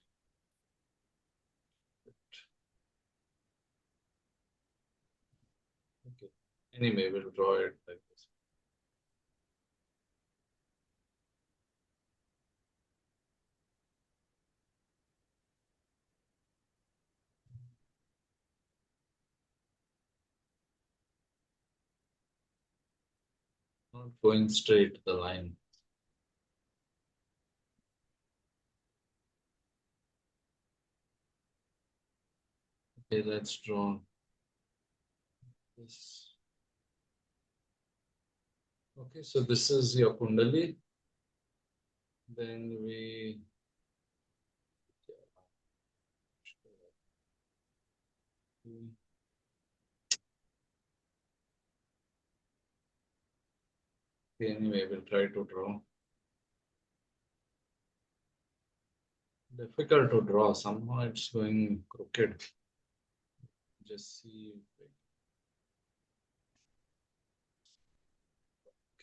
Okay. Anyway, we'll draw it like this. Not going straight the line. Okay, let's draw this. Okay, so this is your Kundali. Then we okay, anyway, we'll try to draw. Difficult to draw. Somehow it's going crooked. Just see.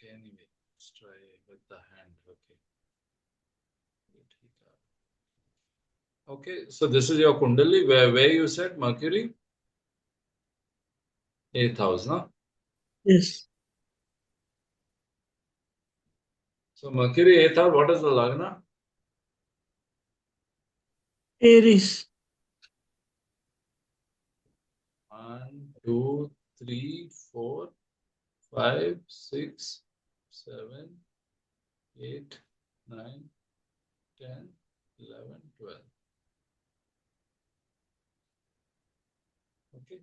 Okay, anyway, let's try with the hand. Okay. Okay, so this is your Kundali. Where you said Mercury? 8th house, no? Yes. So Mercury 8th house, what is the Lagna? Aries. 1, 2, 3, 4, 5, 6, 7, 8, 9, 10, 11, 12. Okay.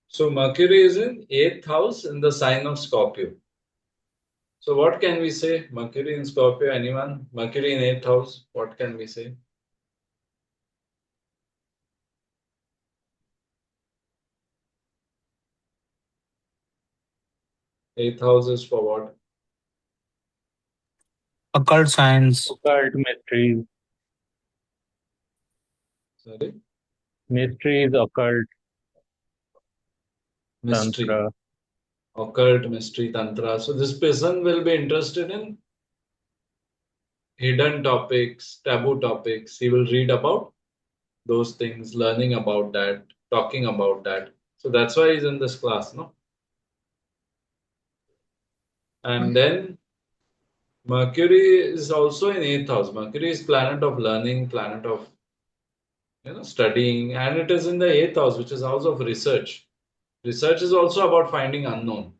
So Mercury is in 8th house in the sign of Scorpio. So what can we say? Mercury in Scorpio, anyone? Mercury in 8th house, what can we say? Eighth house is for what? Occult science. Occult mysteries, Sorry? occult, Mystery. tantra. Occult, mystery, tantra. So this person will be interested in hidden topics, taboo topics. He will read about those things, learning about that, talking about that. So that's why he's in this class, no? And then Mercury is also in 8th house. Mercury is planet of learning, planet of studying, and it is in the 8th house, which is house of research. Research is also about finding unknown,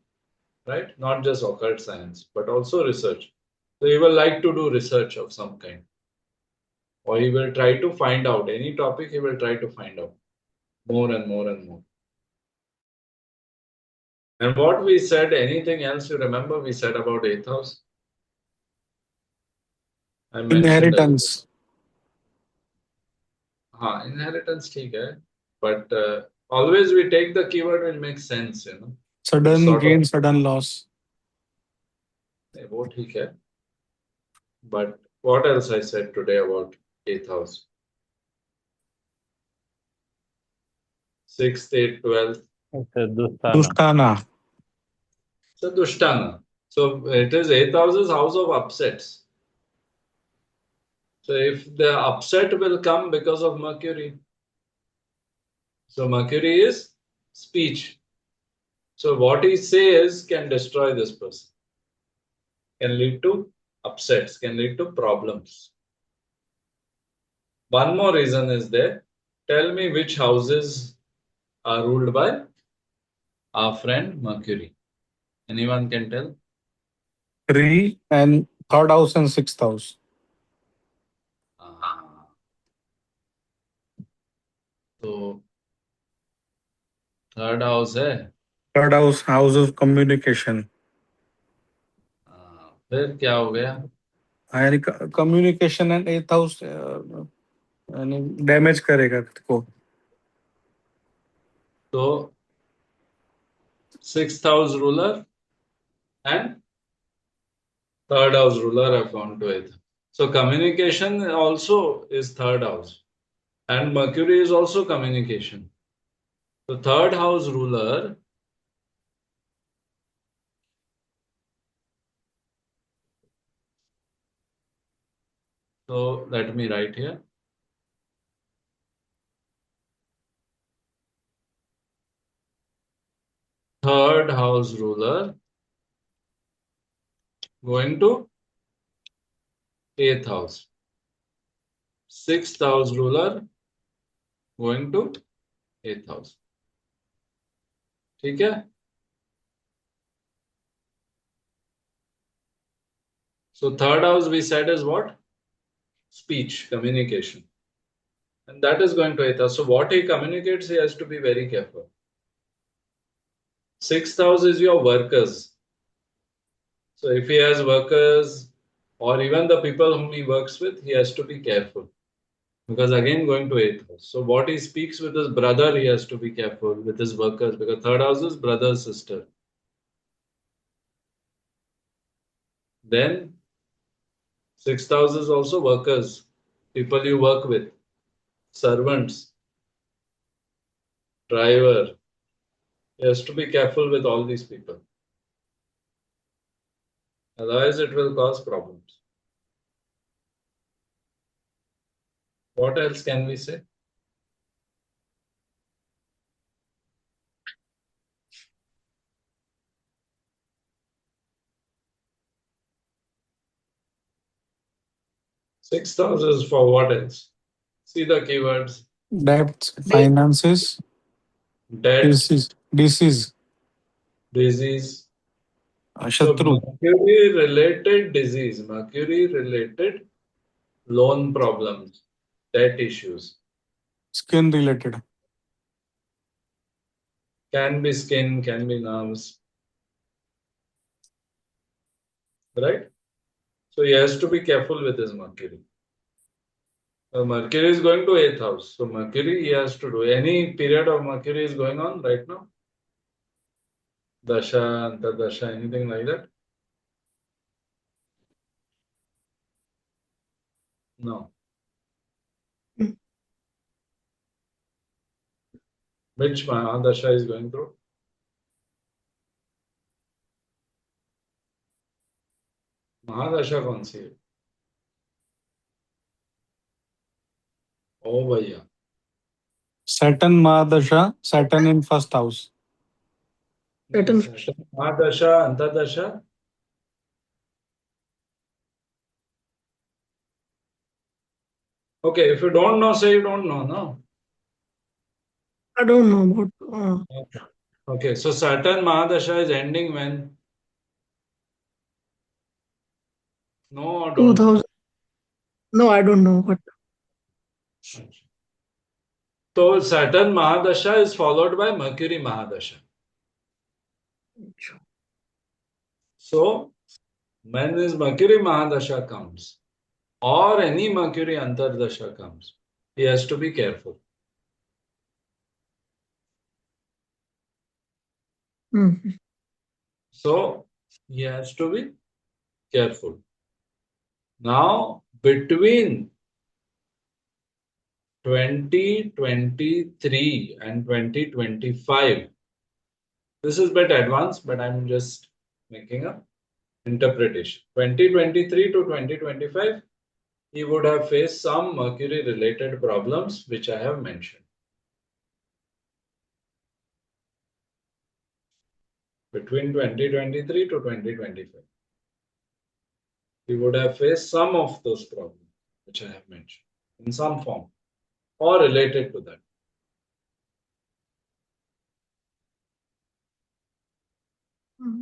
right? Not just occult science, but also research. So he will like to do research of some kind, or he will try to find out any topic. He will try to find out more and more and more. And what we said, anything else you remember? We said about 8th house. I mentioned a little. Inheritance. Inheritance, ठीक है, but always we take the keyword will make sense, Sudden sort gain, of. sudden loss. वो ठीक है. But what else I said today about 8th house? 6th, 8th, 12th. It's a Dustana. Dustana. So Dushtana. So it is 8th house is house of upsets. So if the upset will come because of Mercury. So Mercury is speech. So what he says can destroy this person, can lead to upsets, can lead to problems. One more reason is there. Tell me which houses are ruled by our friend Mercury. Anyone can tell? 3 and third house and sixth house. Ah, तो third house है. Third house, house of communication. फिर क्या हो गया? And communication and eighth house damage करेगा को. तो sixth house ruler and third house ruler have gone to eighth. So communication also is third house, and Mercury is also communication. So third house ruler. So let me write here. Third house ruler going to eighth house. Sixth house ruler going to eighth house. ठीक है? So third house we said is what? Speech, communication. And that is going to eighth house. So what he communicates, he has to be very careful. Sixth house is your workers. So if he has workers or even the people whom he works with, he has to be careful. Because again, going to eighth house. So what he speaks with his brother, he has to be careful with his workers. Because third house is brother, sister. Then sixth house is also workers, people you work with, servants, driver. He has to be careful with all these people. Otherwise, it will cause problems. What else can we say? Sixth house is for what else? See the keywords. Debt, finances, Debt, disease, disease. So Shatru, Mercury related disease, Mercury related loan problems, debt issues. skin related. Can be skin, can be nerves. Right? So he has to be careful with his Mercury. Mercury is going to eighth house. So Mercury he has to do. Any period of Mercury is going on right now? Dasha, Antardasha, anything like that? No. Which Mahadasha is going through? Mahadasha कौन सी है? ओ भैया. Saturn Mahadasha, Saturn in first house. Saturn. Mahadasha, Antardasha. Okay, if you don't know, say you don't know, no? I don't know about Okay, so Saturn Mahadasha is ending when? No, or don't know. 2000. No, I don't know. But So Saturn Mahadasha is followed by Mercury Mahadasha. So when this Mercury Mahadasha comes, or any Mercury Antardasha comes, he has to be careful. So he has to be careful. Now, between 2023 and 2025, this is a bit advanced, but I'm just making a interpretation. 2023 to 2025, he would have faced some Mercury related problems, which I have mentioned. Between 2023 to 2025, he would have faced some of those problems, which I have mentioned, in some form or related to that.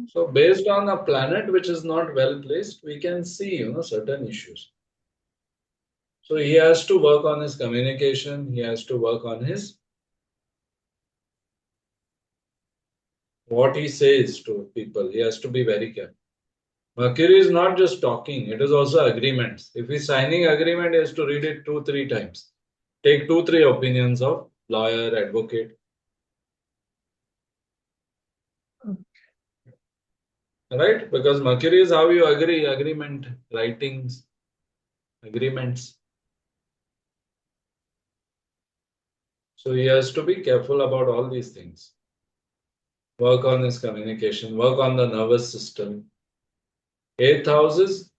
So, based on a planet which is not well placed, we can see, certain issues. So, he has to work on his communication. He has to work on his what he says to people. He has to be very careful. Mercury is not just talking; it is also agreements. If he's signing agreement, he has to read it 2-3 times. Take 2-3 opinions of lawyer, advocate. Right? Because Mercury is how you agree, agreement, writings, agreements. So he has to be careful about all these things. Work on his communication, work on the nervous system. Eighth house is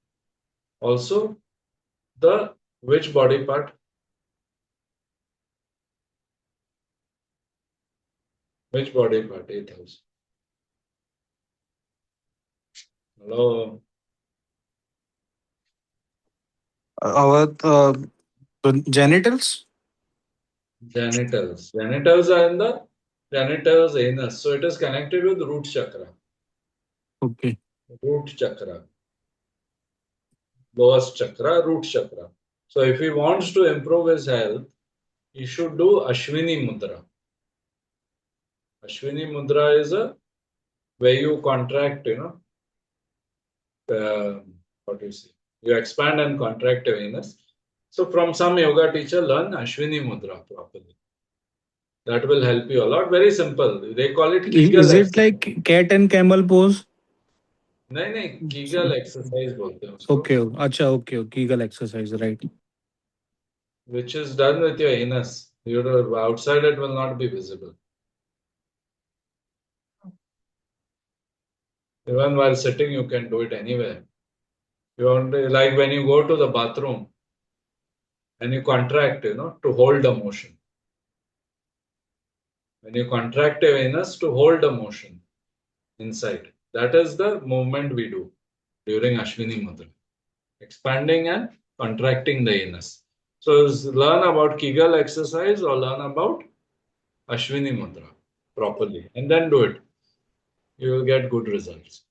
also the which body part? Which body part? Eighth house. Hello. Our genitals. Genitals. Genitals are in the genitals anus. So it is connected with root chakra. Okay. Root chakra. Lowest chakra, root chakra. So if he wants to improve his health, he should do Ashwini Mudra. Ashwini Mudra is a where you contract, what do you say? You expand and contract your anus. So from some yoga teacher, learn Ashwini Mudra properly. That will help you a lot. Very simple. They call it Kegel Is it exercise. like cat and camel pose? नहीं नहीं Kegel exercise बोलते हैं उसको. Okay. अच्छा. Okay. Kegel exercise. Right. Which is done with your anus. Your outside it will not be visible. Even while sitting, you can do it anywhere. You want like when you go to the bathroom and you contract, to hold the motion. When you contract your anus to hold the motion inside, that is the movement we do during Ashwini Mudra, expanding and contracting the anus. So learn about Kegel exercise or learn about Ashwini Mudra properly and then do it. You will get good results.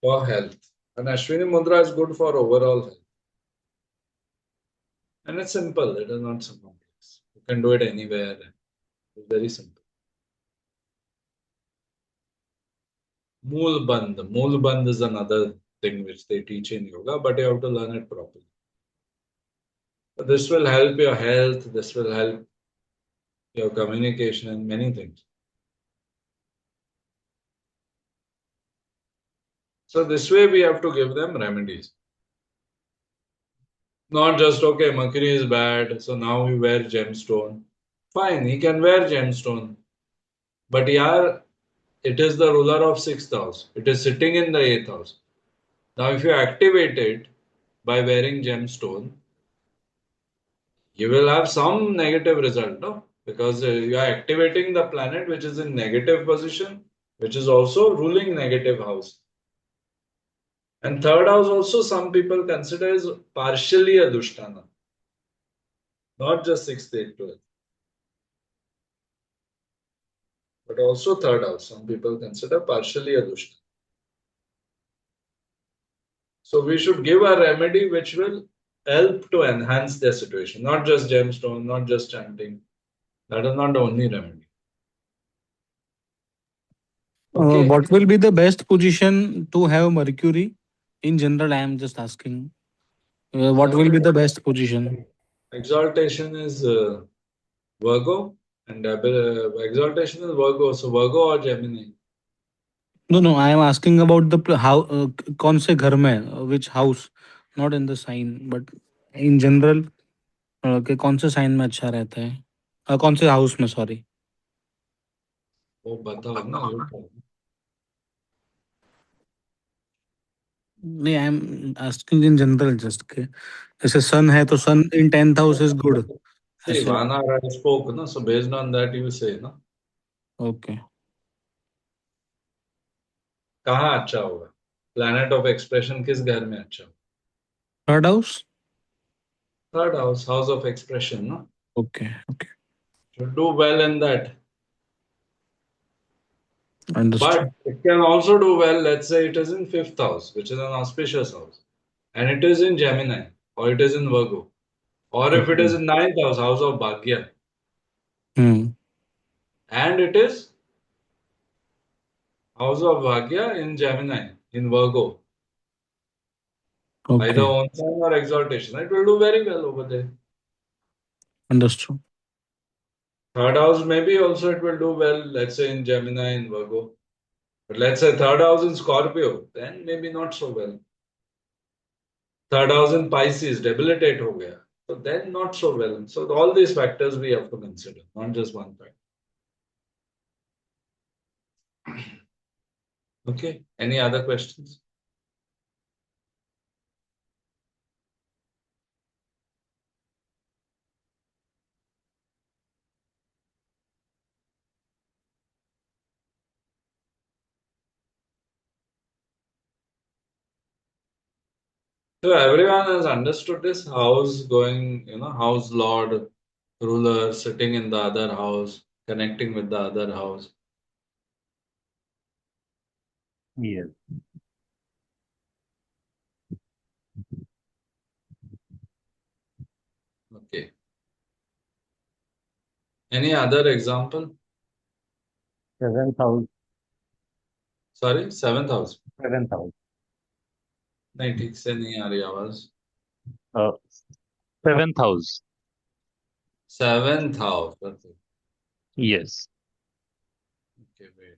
For health. And Ashwini Mudra is good for overall health. And it's simple, it is not so complex. You can do it anywhere. It's very simple. Mool Bandh. Mool Bandh is another thing which they teach in yoga, but you have to learn it properly. But this will help your health, this will help your communication and many things. So this way we have to give them remedies. Not just, okay, Mercury is bad, so now we wear gemstone. Fine, he can wear gemstone. But yeah, it is the ruler of 6th house. It is sitting in the 8th house. Now, if you activate it by wearing gemstone, you will have some negative result, no? Because you are activating the planet which is in negative position, which is also ruling negative house. And 3rd house also some people consider is partially a Dushtana. Not just 6th, 8th, 12th. But also 3rd house. Some people consider partially a Dushtana. So we should give a remedy which will help to enhance their situation. Not just gemstone, not just chanting. That is not the only remedy. Okay. What will be the best position to have Mercury? In general, I am just asking. What will be the best position? Exaltation is Virgo and exaltation is Virgo. So Virgo or Gemini. No. I am asking about the how. कौन से घर में? Which house? Not in the sign, but in general. कि कौन से sign में अच्छा रहता है? कौन से हाउस में? सॉरी. वो बताओ ना वो क्या है? नहीं, I am asking in general just के जैसे सन है तो सन इन 10th house is good See, ऐसे. one hour I spoke, no? So based on that you say, no? Okay. कहाँ अच्छा होगा? प्लैनेट ऑफ एक्सप्रेशन किस घर में अच्छा होगा? Third house. Third house, house of expression, no? Okay. Okay. Should do well in that. But understood. it can also do well, let's say it is in fifth house, which is an auspicious house, and it is in Gemini, or it is in Virgo, or if it okay. is in ninth house, house of Bhagya, hmm. and it is house of Bhagya in Gemini, in Virgo, either okay. own sign or exaltation, it will do very well over there. Understood. Third house, maybe also it will do well, let's say in Gemini, in Virgo. But let's say third house in Scorpio, then maybe not so well. Third house in Pisces, debilitate ho gaya. So then not so well. So all these factors we have to consider, not just one factor. Okay. Any other questions? So everyone has understood this house going, house lord, ruler sitting in the other house, connecting with the other house. Yes. Okay. Any other example? Seventh house. Sorry, seventh house. Seventh house. नहीं ठीक से नहीं आ रही आवाज. Uh, seventh house. Seventh house. Okay, Yes. okay, wait.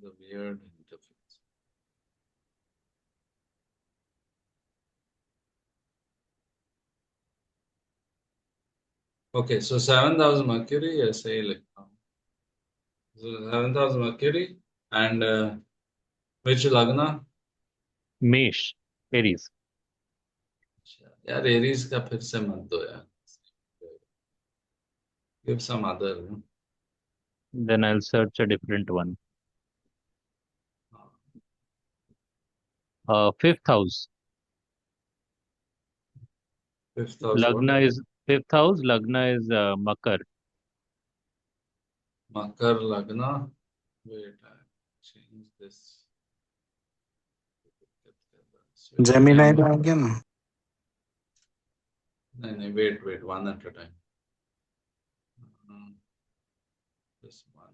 The weird interface. Okay, so seventh house Mercury, I say like so seventh house Mercury and which Lagna? Mesh. Aries. यार Aries का फिर से मत दो यार. Give some other. Then I'll search a different one. Fifth house. Fifth house what? Lagna is fifth house. Lagna is Makar. Makar Lagna. Wait, I change this. Switch Gemini camera. में आ गया ना. No, wait, one at a time. This one.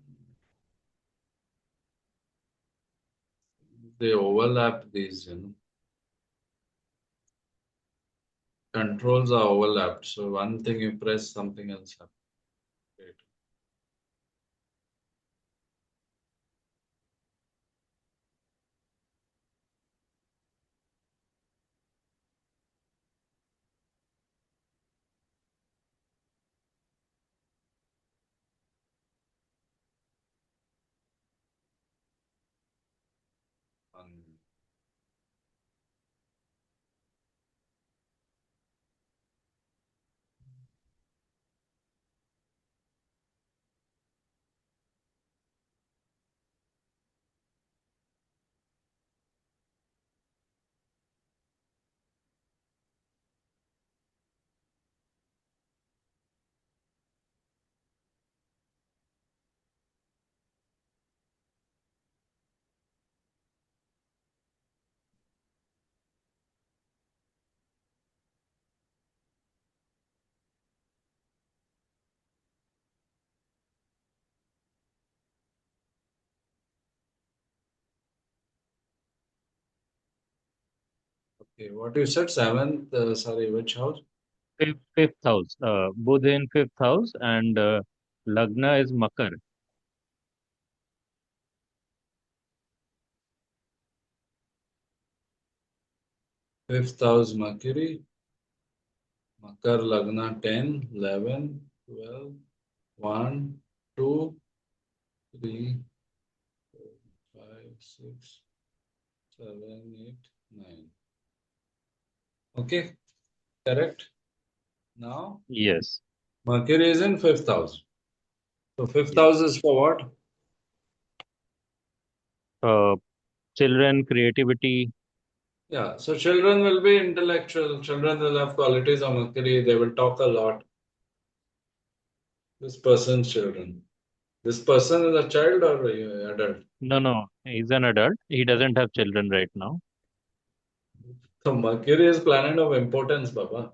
They overlap these. Controls are overlapped. So one thing you press, something else happens. Wait. One. Okay, what you said, seventh, sorry, which house? Fifth house. Budh in fifth house and Lagna is Makar. Fifth house Mercury, Makar Lagna 10, 11, 12, 1, 2, 3, 4, 5, 6, 7, 8, 9. Okay, correct. Now Yes. Mercury is in fifth house. So fifth Yes. house is for what? Uh, Children, creativity. Yeah, so children will be intellectual. Children will have qualities of Mercury. They will talk a lot. This person's children. This person is a child or a adult? No, no, he's an adult. He doesn't have children right now. So Mercury is planet of importance, Baba.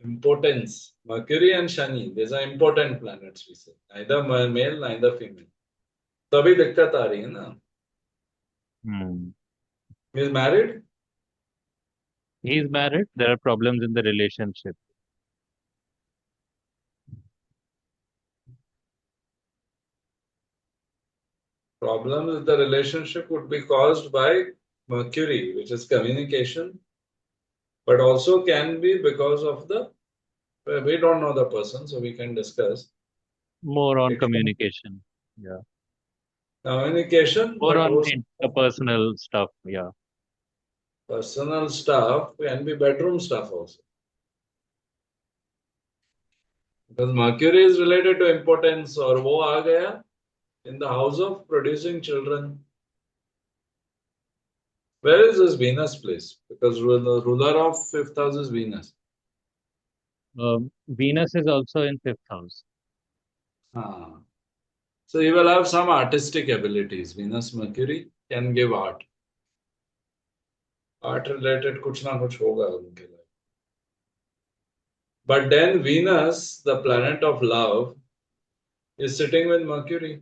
Importance. Mercury and Shani, these are important planets, we say. Neither male, neither female. तभी दिक्कत आ रही है ना. Hmm. He is married. He's married. There are problems in the relationship. Problems with the relationship would be caused by Mercury, which is communication, but also can be because of the, we don't know the person, so we can discuss. More on It can be communication. Yeah. communication, More but on also interpersonal stuff. Yeah. personal stuff can be bedroom stuff also. Because Mercury is related to importance or wo aa gaya in the house of producing children. Where is this Venus place? Because the ruler of fifth house is Venus. Venus is also in fifth house. Ah. So he will have some artistic abilities. Venus Mercury can give art. Art related कुछ ना कुछ होगा उनके लिए. But then Venus, the planet of love, is sitting with Mercury.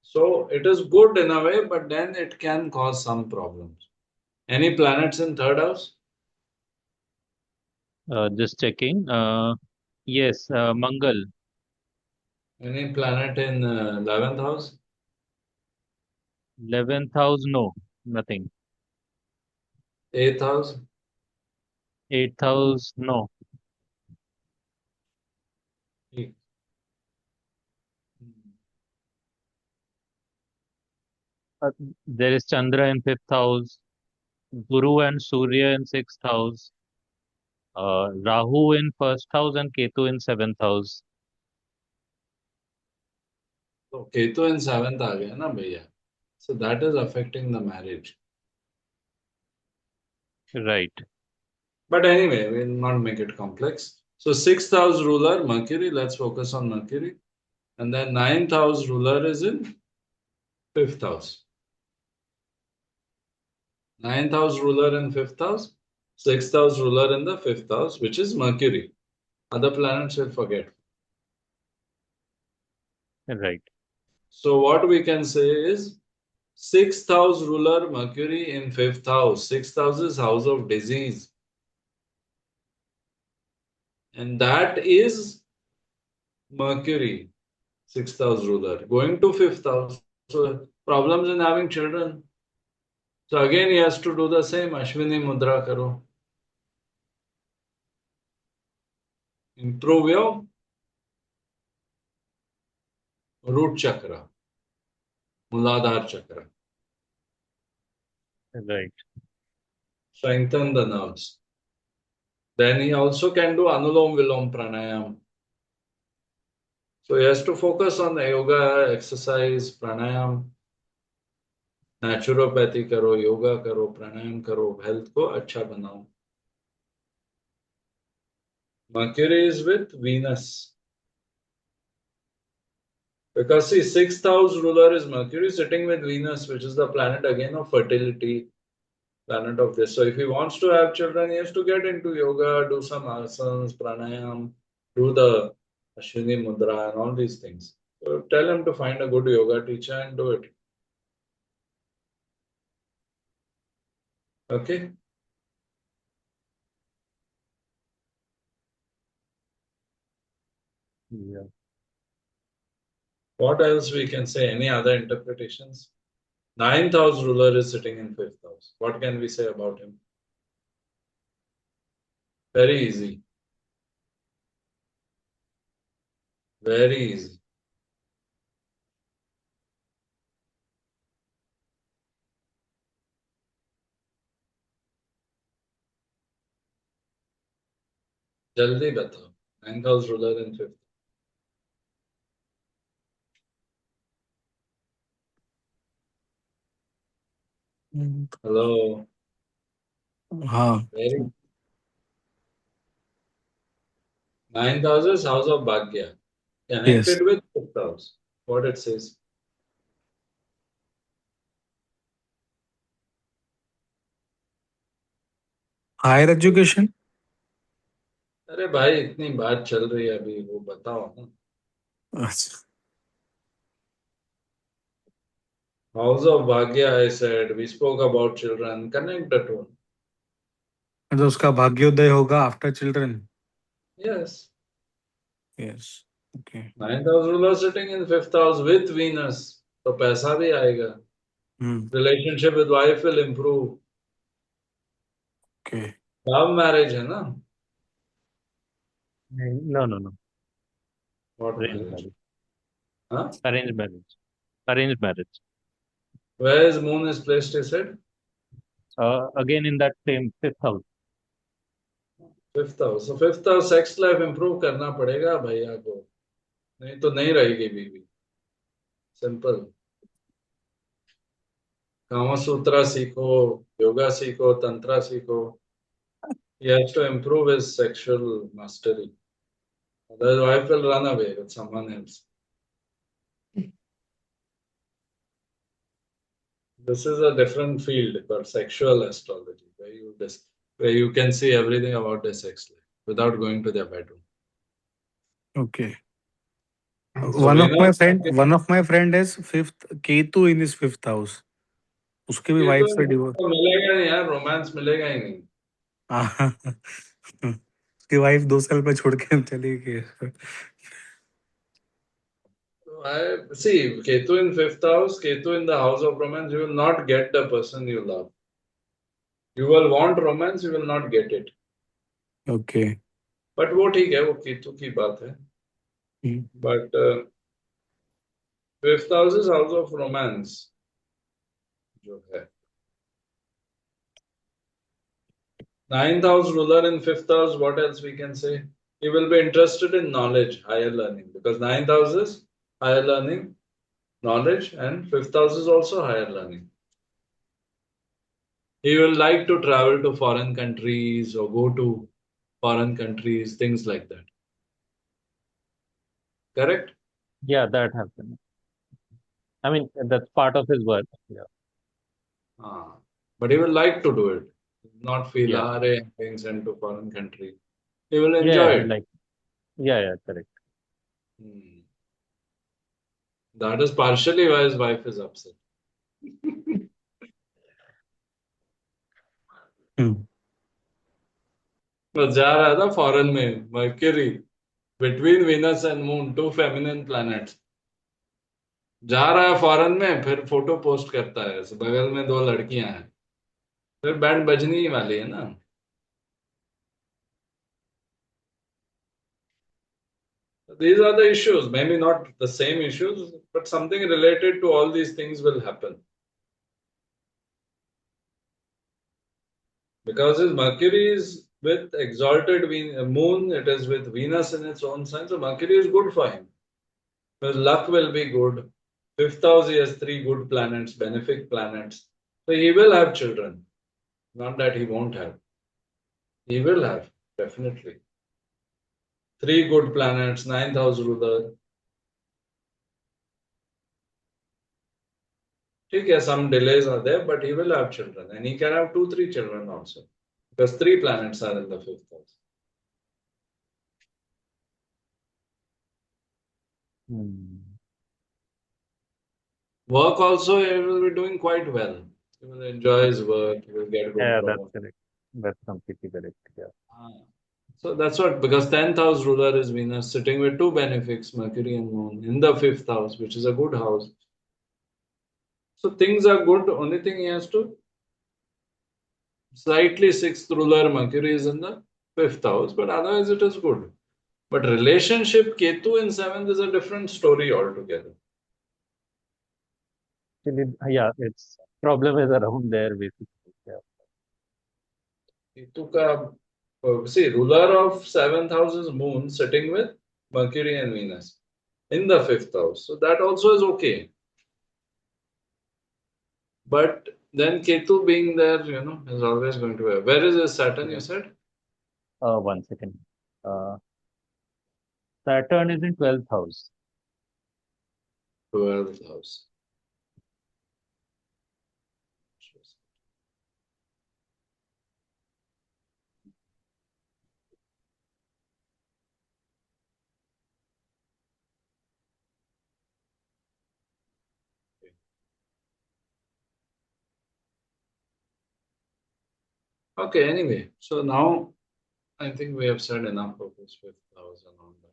So it is good in a way, but then it can cause some problems. Any planets in third house? Just checking. Yes, Mangal. Any planet in 11th house? 11th house, no, nothing. 8th house? 8th house, no. Uh, there is Chandra in fifth house, Guru and Surya in sixth house, Rahu in first house, and Ketu in seventh house. तो Ketu in 7th आ गया ना भैया. So that is affecting the marriage. Right. But anyway, we'll not make it complex. So 6th house ruler, Mercury, let's focus on Mercury. And then 9th house ruler is in 5th house. 9th house ruler in 5th house, 6th house ruler in the 5th house, which is Mercury. Other planets will forget. Right. So what we can say is 6th house ruler Mercury in 5th house. 6th house is house of disease. And that is Mercury, 6th house ruler, going to 5th house. So problems in having children. So again, he has to do the same. Ashwini Mudra karo. Improve your root chakra, Muladhara chakra. Right. Strengthen the nerves. Then he also can do Anulom Vilom Pranayam. So he has to focus on the yoga, exercise, pranayam, naturopathy करो, yoga करो, प्राणायाम करो, health को अच्छा बनाओ. Mercury is with Venus. Because see, 6th house ruler is Mercury sitting with Venus, which is the planet again of fertility, planet of this. So if he wants to have children, he has to get into yoga, do some asanas, pranayam, do the Ashwini Mudra and all these things. So tell him to find a good yoga teacher and do it. Okay? Yeah. What else we can say? Any other interpretations? Ninth house ruler is sitting in fifth house. What can we say about him? Very easy. Very easy. जल्दी बताओ. Ninth house ruler in fifth. Hello. हाँ. Very. Ninth house is house of Bhagya. Yes. Connected with fifth house. What it says. Higher education. अरे भाई इतनी बात चल रही है अभी वो बताओ ना. अच्छा. House of Bhagya, I said. We spoke about children. Connect the two. तो उसका भाग्योदय होगा after children. Yes. Yes. Okay. Ninth house ruler sitting in fifth house with Venus. तो पैसा भी आएगा. Relationship with wife will improve. Okay. Love marriage है ना? No, no, no. What Arranged marriage? marriage. Huh? Arranged marriage. Arranged marriage. Where is moon is placed, he said? Again in that same fifth house. Fifth house. So fifth house sex life improve करना पड़ेगा भैया को. नहीं तो नहीं रहेगी बीवी. Simple. कामा सूत्रा सीखो, yoga सीखो, tantra सीखो. He has to improve his sexual mastery. Otherwise, wife will run away with someone else. This is a different field called sexual astrology, where you can see everything about their sex life without going to their bedroom. Okay. So One of my friend has fifth Ketu in his fifth house. उसके भी ये wife से divorce. तो मिलेगा नहीं यार, romance मिलेगा ही नहीं. उसकी वाइफ 2 साल पे छोड़ के चली गई. I see Ketu in fifth house, Ketu in the house of romance. You will not get the person you love. You will want romance, you will not get it. Okay. But वो ठीक है, वो केतु की बात है. But fifth house is house of romance. जो है. Ninth house ruler in fifth house, what else we can say? He will be interested in knowledge, higher learning, because ninth house is higher learning, knowledge, and fifth house is also higher learning. He will like to travel to foreign countries or go to foreign countries, things like that. Correct? Yeah, that happened. I mean, that's part of his work. Yeah. But he will like to do it. Not feel, Yeah. I'm being sent to foreign country. He will Yeah, enjoy it. like, yeah, correct. That is partially why his wife is upset. तो जा रहा था foreign में, Mercury between Venus and Moon, two feminine planets. जा रहा है foreign में, फिर फोटो पोस्ट करता है, बगल में 2 लड़कियां हैं, फिर बैंड बजनी ही वाली है ना. These are the issues, maybe not the same issues, but something related to all these things will happen. Because his Mercury is with exalted moon, it is with Venus in its own sign, so Mercury is good for him. His luck will be good. Fifth house, he has 3 good planets, benefic planets. So he will have children. Not that he won't have. He will have, definitely. 3 good planets, ninth house ruler. Okay, some delays are there, but he will have children. And he can have 2, 3 children also. Because 3 planets are in the fifth house. Work also, he will be doing quite well. He will enjoy his work, he will get good Yeah, that's promotion. correct. That's completely correct. Yeah. So that's what, because 10th house ruler is Venus sitting with two benefics, Mercury and Moon, in the 5th house, which is a good house. So things are good. Only thing he has to slightly 6th ruler, Mercury is in the 5th house, but otherwise it is good. But relationship, Ketu in 7th is a different story altogether. Yeah, its problem is around there basically. Yeah. Ketu ka, see, ruler of 7th house is Moon sitting with Mercury and Venus in the 5th house. So that also is okay. But then Ketu being there, is always going to be. Where is his Saturn, you Yeah. said? 1 second. Uh, Saturn is in 12th house. 12th house. Okay, anyway. So now I think we have said enough of this 5th house and all that.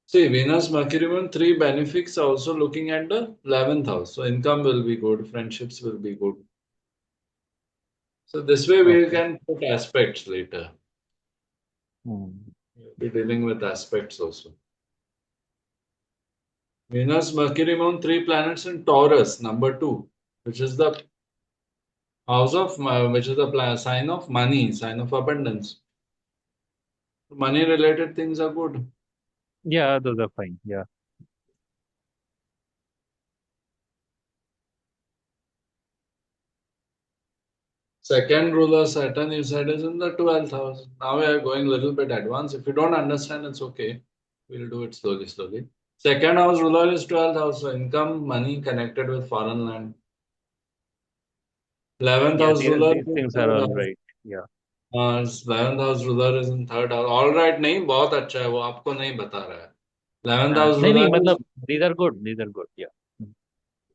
See, Venus, Mercury, Moon, three benefics are also looking at the 11th house. So income will be good, friendships will be good. So this way we Okay. can put aspects later. Hmm. We'll be dealing with aspects also. Venus, Mercury, Moon, three planets in Taurus, number 2, which is the house of, which is the sign of money, sign of abundance. Money related things are good. Yeah, those are fine. Yeah. Second ruler Saturn, you said, is in the 12th house. Now we are going a little bit advanced. If you don't understand, it's okay. We'll do it slowly, slowly. Second house ruler is 12th house, so income, money connected with foreign land. 11th Yeah, house ruler these is things are third all house. right. Yeah. 11th house ruler is in third house. All right, नहीं बहुत अच्छा है वो आपको नहीं बता रहा है. 11th house नहीं ruler नहीं is मतलब these are good. These are good. Yeah.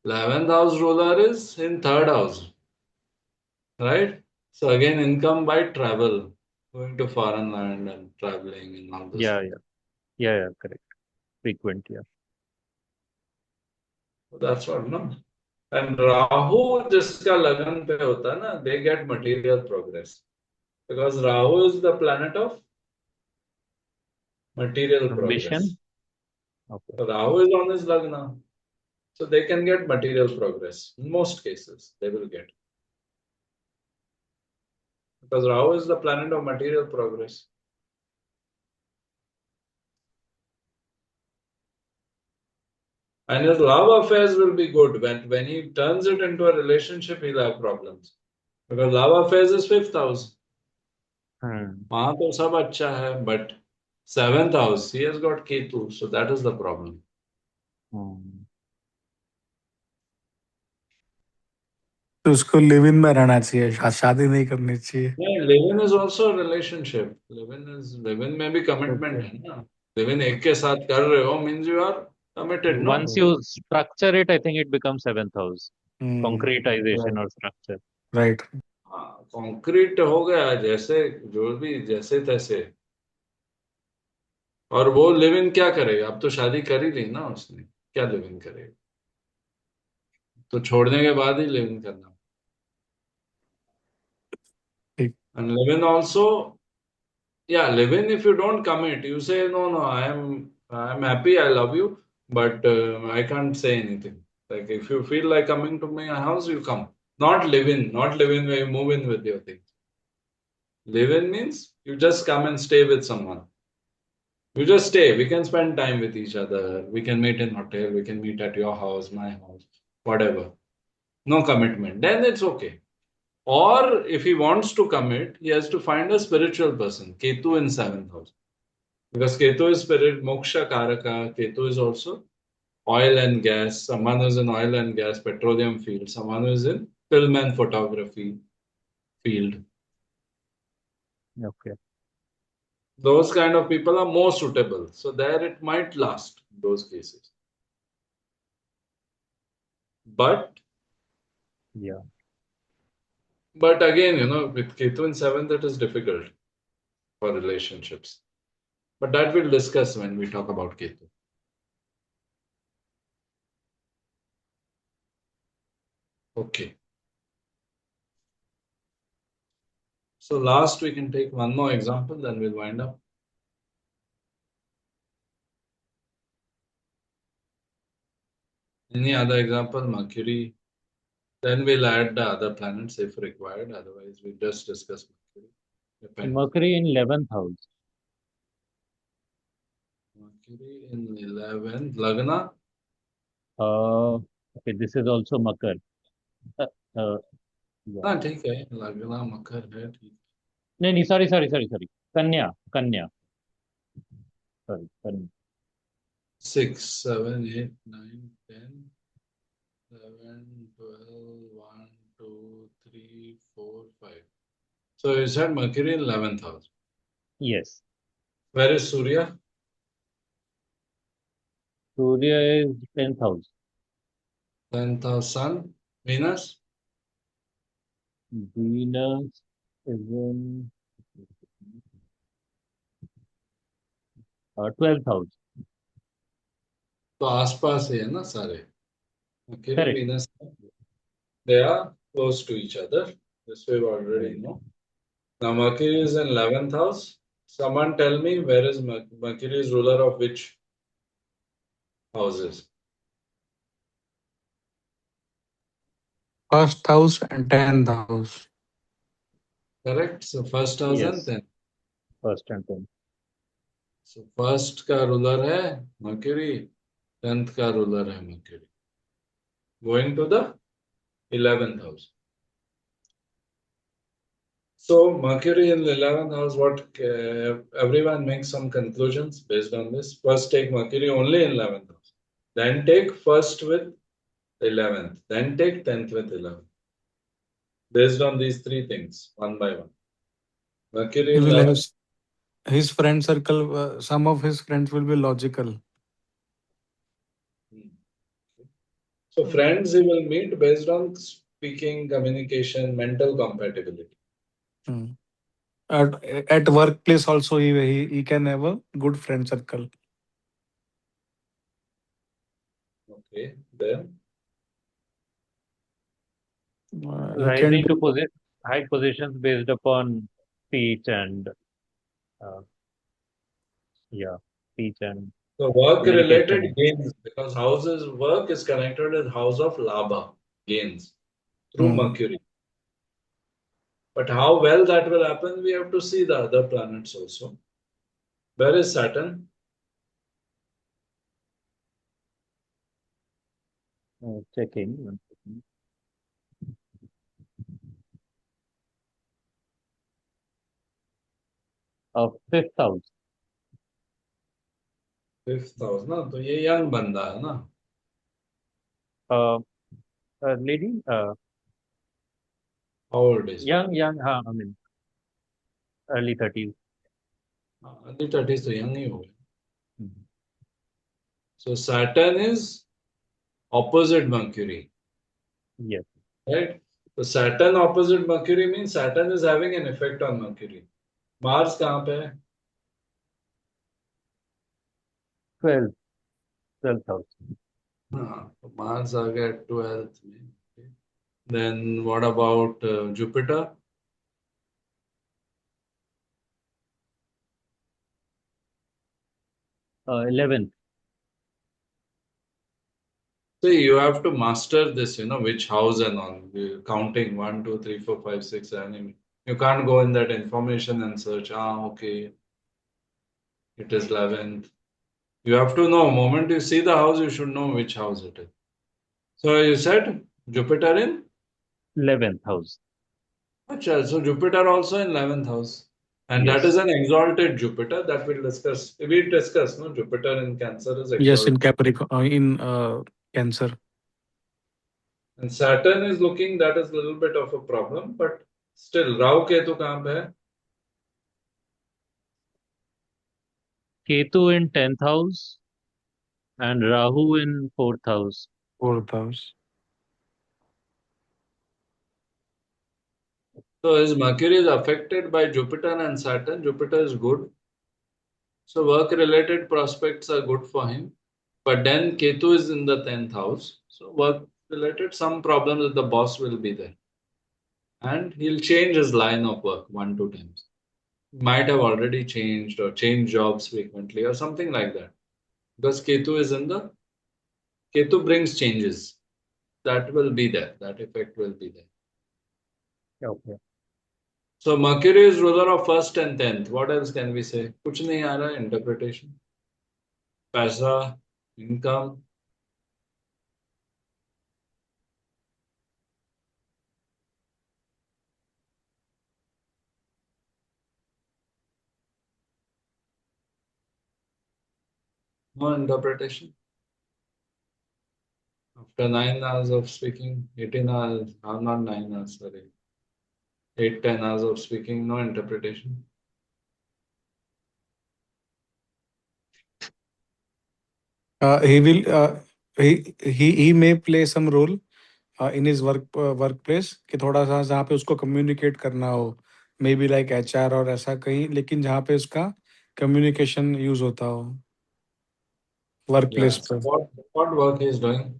11th house ruler is in third house, right? So again, income by travel, going to foreign land and traveling and all those Yeah, things. yeah. Yeah, yeah, correct. Frequent, yeah. So that's what, no? And Rahu, जिसका लगन पे होता है ना, they get material progress because Rahu is the planet of material progress. Ambition. Okay. So Rahu is on his lagna, so they can get material progress. In most cases, they will get because Rahu is the planet of material progress. And his love affairs will be good. When he turns it into a relationship, he'll have problems. Because love affairs is 5th house. Hmm. वहां तो सब अच्छा है, but 7th house, he has got Ketu, so that is the problem. Hmm. तो उसको live in में रहना चाहिए, शादी नहीं करनी चाहिए. Yeah, live-in is also a relationship. Live-in में भी commitment Okay. है ना. Live-in एक के साथ कर रहे हो means you are committed, no? Once you structure it, I think it becomes seventh house. Concretization Right. or structure. Right. हाँ, concrete हो गया जैसे जो भी जैसे तैसे. और वो लिव इन क्या करेगा? अब तो शादी कर ही ली ना उसने, क्या लिव इन करेगा? तो छोड़ने के बाद ही लिव इन करना. ठीक. And live in also, yeah, live in if you don't commit, you say no, no, I'm happy, I love you, but I can't say anything. Like if you feel like coming to my house, you come. Not live in where you move in with your things. Live in means you just come and stay with someone. You just stay. We can spend time with each other. We can meet in hotel. We can meet at your house, my house, whatever. No commitment. Then it's okay. Or if he wants to commit, he has to find a spiritual person. Ketu in 7th house. Because Ketu is spirit, moksha karaka. Ketu is also oil and gas. Someone who is in oil and gas, petroleum field. Someone who is in film and photography field. Okay. Those kind of people are more suitable. So there it might last in those cases. But Yeah. But again, with Ketu in 7th, it is difficult for relationships. But that we'll discuss when we talk about Ketu. Okay. So last we can take one more example, then we'll wind up. Any other example? Mercury. Then we'll add the other planets if required. Otherwise, we just discuss Mercury. Depends. Mercury in 11th house. Mercury in 11th. Lagna. Okay, this is also Makar. Uh, uh, yeah. हाँ ठीक है लग्न मकर है ठीक नहीं, sorry. Kanya. Sorry, Kanya. 6 7 8 9 10 11 12 1 2 3 4 5 so you said Mercury in 11th house. Yes. Where is Surya? Surya is 10th house. 10th house. Sun. Venus. Venus is in 12th house. तो आसपास ही है ना सारे. Mercury, Correct. Venus, they are close to each other. This we already know. Now Mercury is in 11th house. Someone tell me where is Mercury is ruler of which houses? First house and 10th house. Correct. So first house and Yes. 10th. First and 10th. So first का ruler है Mercury, 10th का ruler है Mercury. Going to the 11th house. So Mercury in the 11th house, what everyone makes some conclusions based on this. First take Mercury only in 11th house. Then take first with 11th. Then take 10th with 11th. Based on these three things, one by one. Mercury He in will have 11th. his friend circle. Some of his friends will be logical. So friends he will meet based on speaking, communication, mental compatibility. Hmm. At workplace also, he can have a good friend circle. Okay, then He can Rising to do. high positions based upon speech and uh, yeah, speech and so work related communication. gains because houses work is connected with house of Labha gains through Hmm. Mercury. But how well that will happen, we have to see the other planets also. Where is Saturn? Checking. 1 second. Fifth house. Fifth house ना तो ये young बंदा है ना. Uh, Lady, How old is he? young, I mean, early 30s. Early 30s तो young ही होगा. Mhm. So Saturn is opposite Mercury, Yes, right? So Saturn opposite Mercury means Saturn is having an effect on Mercury. Mars कहाँ पे है? 12th house. हाँ, तो Mars आ गया 12th में. Okay. Then what about Jupiter? 11th. So you have to master this, which house and all. You're counting 1, 2, 3, 4, 5, 6, 7. You can't go in that information and search. Okay, it is 11th. You have to know. Moment you see the house, you should know which house it is. So you said Jupiter in? 11th house. Achha, so Jupiter also in 11th house. And that is Yes. an exalted Jupiter that we'll discuss. We discuss, no? Jupiter in Cancer is Yes, in exalted. Capricorn, in Cancer. And Saturn is looking, that is a little bit of a problem, but still, Rahu Ketu कहाँ पे है? Ketu in 10th house and Rahu in 4th house. Fourth house. So his Mercury is affected by Jupiter and Saturn. Jupiter is good. So work-related prospects are good for him. But then Ketu is in the 10th house. So work-related, some problems with the boss will be there. And he'll change his line of work 1 2 times. Might have already changed or changed jobs frequently or something like that. Because Ketu brings changes. That will be there. That effect will be there. Okay. So Mercury is ruler of first and 10th. What else can we say? कुछ नहीं आ रहा है interpretation. पैसा, income. No interpretation. After 9 hours of speaking, 18 hours, not 9 hours, sorry. 8 10 hours of speaking, no interpretation. He will. He may play some role in his workplace कि थोड़ा सा जहाँ पे उसको कम्युनिकेट करना हो, मे बी लाइक एचआर और ऐसा कहीं, लेकिन जहाँ पे उसका कम्युनिकेशन यूज होता हो वर्क Yeah. प्लेस So पे. what work he is doing?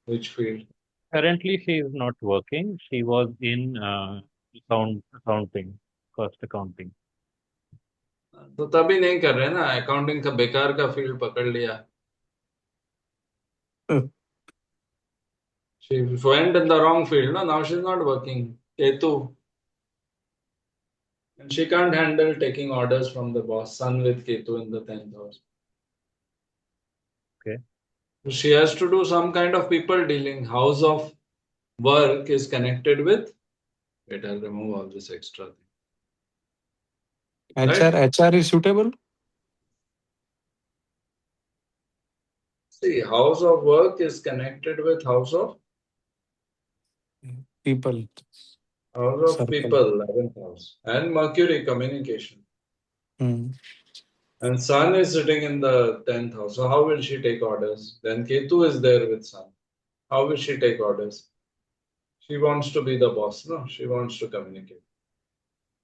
Which field? Currently, she is not working. She was in accounting, cost accounting. तो तभी नहीं कर रहे ना, अकाउंटिंग का बेकार का फील्ड पकड़ लिया. She went in the wrong field. No, now she's not working. Ketu. And she can't handle taking orders from the boss. Sun with Ketu in the 10th house. Okay. So she has to do some kind of people dealing. House of work is connected with. Wait, I'll remove all this extra thing. HR Right? HR is suitable. See, house of work is connected with house of People circle. people, 11th house, and Mercury communication. Hmm. And Sun is sitting in the 10th house. So how will she take orders? Then Ketu is there with Sun. How will she take orders? She wants to be the boss, no? She wants to communicate.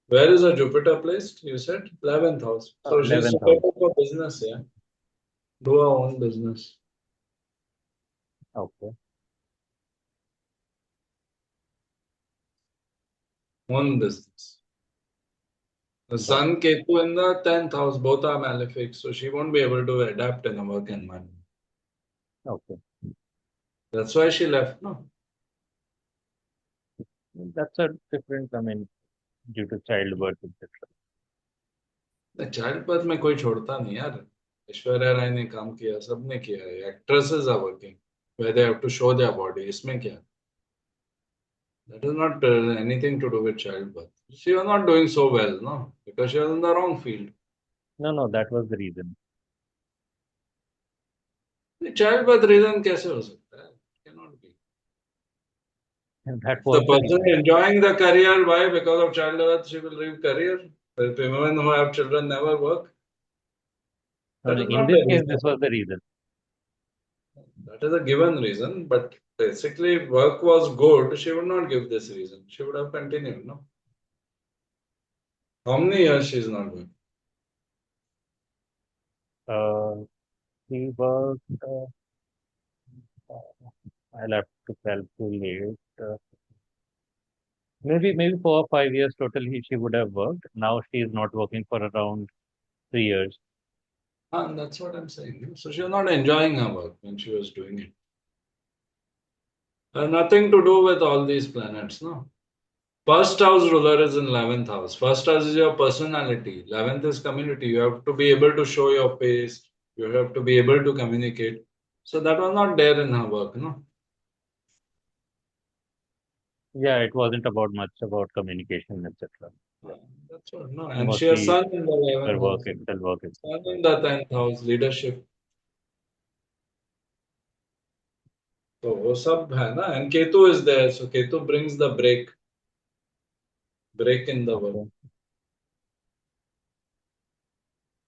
Where is her Jupiter placed? You said 11th house. So she's 11th house. suitable for business, yeah. Do her own business. Okay. Own business. The Got Sun Ketu in the 10th house, both are malefic. So she won't be able to adapt in a work environment. Okay. That's why she left, no? That's a different, I mean, due to childbirth, etc. Child birth में कोई छोड़ता नहीं यार. ऐश्वर्या राय ने काम किया, सबने किया है. Actresses are working where they have to show their body. इसमें क्या? That is not anything to do with childbirth. She was not doing so well, no, because she was in the wrong field. No, that was the reason. Childbirth reason कैसे हो सकता है? Cannot be. And that If the was the person reason. enjoying the career, why? Because of childbirth, she will leave career. But women who have children never work. No, That is in not this the case, reason. this was the reason. That is a given reason, but basically, if work was good, she would not give this reason. She would have continued, no? How many years she is not going? He was, I'll have to calculate. Maybe 4 or 5 years total she would have worked. Now she is not working for around 3 years. And that's what I'm saying. So she was not enjoying her work when she was doing it. Nothing to do with all these planets, no? First house ruler is in 11th house. First house is your personality. 11th is community. You have to be able to show your face. You have to be able to communicate. So that was not there in her work, no? Yeah, it wasn't about much about communication, etc. Yeah, that's what, no. And she has Mostly sun in the 11th her work, house. Excel work, Sun etc. in the 10th house, leadership. So वो सब है ना. And Ketu is there. So Ketu brings the break in the work. Okay.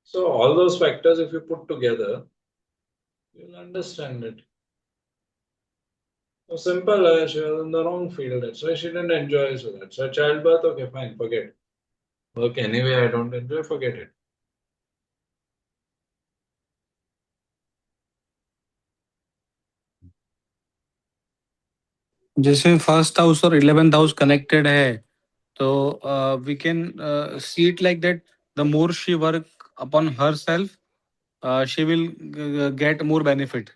So all those factors, if you put together, you'll understand it. So simple, she was in the wrong field. That's why she didn't enjoy. So that's why childbirth, okay, fine, forget. Work anyway, I don't enjoy, forget it. जैसे first house और 11th house connected है तो we can see it like that the more she work upon herself she will get more benefit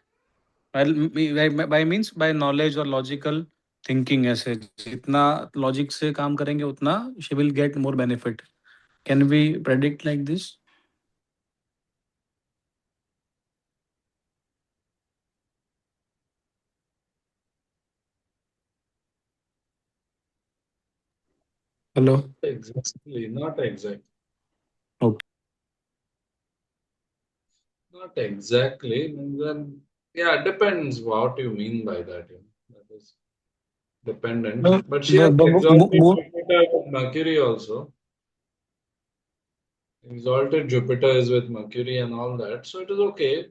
by means by knowledge और logical thinking ऐसे जितना logic से काम करेंगे उतना she will get more benefit can we predict like this hello Exactly, not exactly. Okay Not exactly. Then, yeah, it depends what you mean by that. That is dependent. But she has exalted Jupiter with Mercury also. Exalted Jupiter is with Mercury and all that. So it is okay.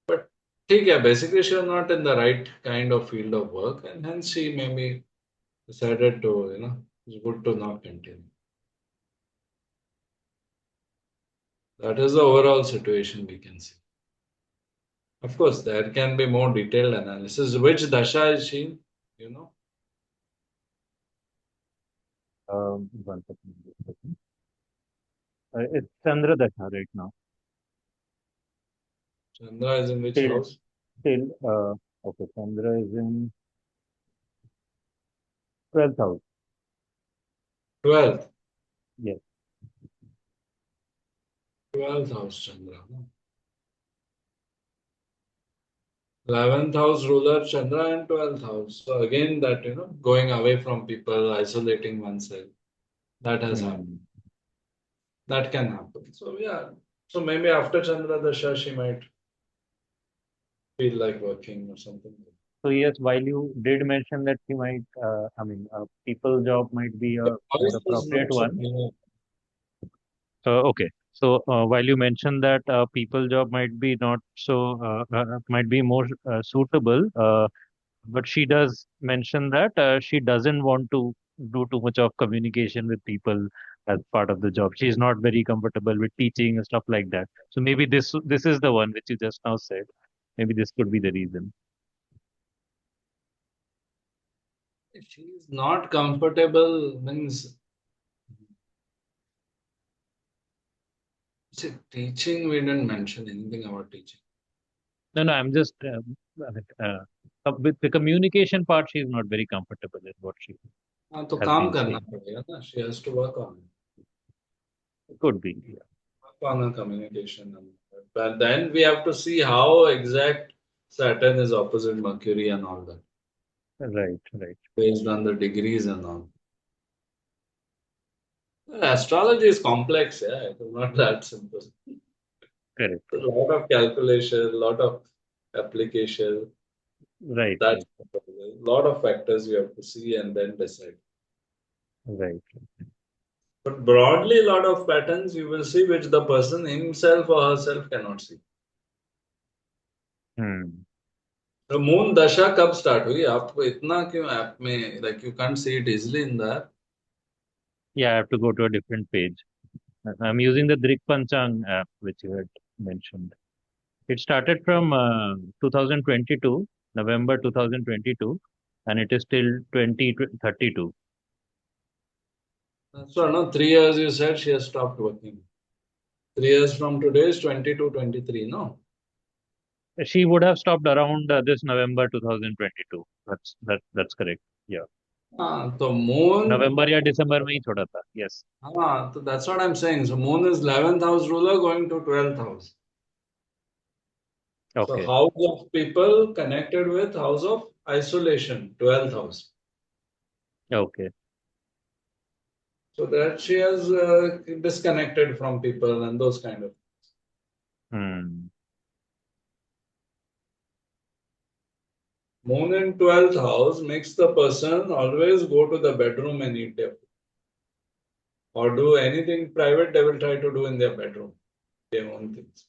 But yeah, basically she was not in the right kind of field of work, and hence she maybe decided to, it's good to not continue. That is the overall situation we can see. Of course, there can be more detailed analysis. Which dasha is she? You know, One second. It's Chandra Dasha right now. Chandra is in which Still, house? still, okay, Chandra is in 12th house. 12th. Yes. 12th house, Chandra. No? 11th house ruler Chandra and 12th house. So again, that, going away from people, isolating oneself, that has happened. Hmm. That can happen. So yeah. So maybe after Chandra Dasha, she might feel like working or something. So yes, while you did mention that she might, I mean, a people job might be The a more voice is appropriate not so one. clear. Okay. So while you mentioned that people job might be not so, might be more suitable, but she does mention that she doesn't want to do too much of communication with people as part of the job. She is not very comfortable with teaching and stuff like that. So maybe this is the one which you just now said. Maybe this could be the reason. She is not comfortable means, see, teaching, we didn't mention anything about teaching. No, no, I'm just with the communication part. She is not very comfortable in what she हाँ तो has काम been करना saying. पड़ेगा ना. She has to work on it. Could be. Yeah. Work on her communication. But then we have to see how exact Saturn is opposite Mercury and all that, Right, right. based on the degrees and all. Astrology is complex, yeah. It is not that simple. Correct. A lot of calculation, a lot of application. Right, That's right, a lot of factors you have to see and then decide. right. But broadly, a lot of patterns you will see which the person himself or herself cannot see. Hmm. तो moon दशा कब start हुई आपको इतना क्यों app में like you can't see it easily in the app? Yeah, I have to go to a different page. I'm using the Drik Panchang app, which you had mentioned. It started from 2022, November 2022, and it is till 2032. So no, 3 years you said she has stopped working. 3 years from today is 22, 23, no? She would have stopped around this November 2022. That's correct. Yeah, हाँ तो moon, नवंबर या दिसंबर में ही छोड़ा था. Yes. हाँ तो that's what I'm saying. So moon is 11th house ruler going to 12th house. So Okay. house of people connected with house of isolation, 12th house. Okay. So that she has disconnected from people and those kind of. Hmm. Moon in 12th house makes the person always go to the bedroom and eat their food. Or do anything private they will try to do in their bedroom, their own things.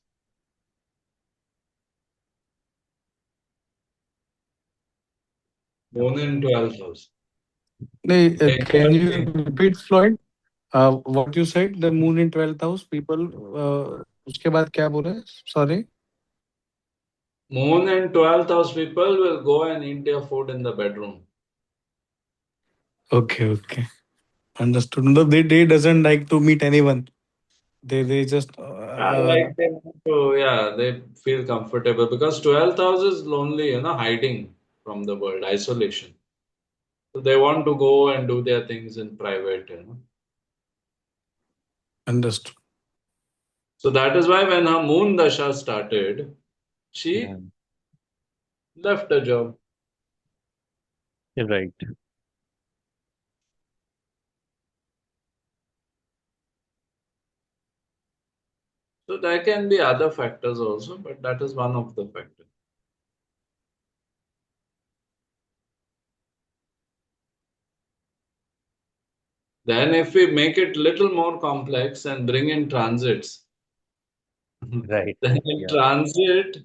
Moon in 12th house. नहीं, can you Interesting. repeat, Floyd? What you said, the moon in 12th house, people, उसके बाद क्या बोले? Sorry. Moon in 12th house people will go and eat their food in the bedroom. Okay, okay. Understood. No, they doesn't like to meet anyone. They just Yeah, like they want to, yeah, they feel comfortable because 12th house is lonely, hiding from the world, isolation. So they want to go and do their things in private. understood. So that is why when her moon dasha started, she Mm. left the job. Right. So there can be other factors also, but that is one of the factors. Then if we make it little more complex and bring in transits, Right. then in Yeah. transit,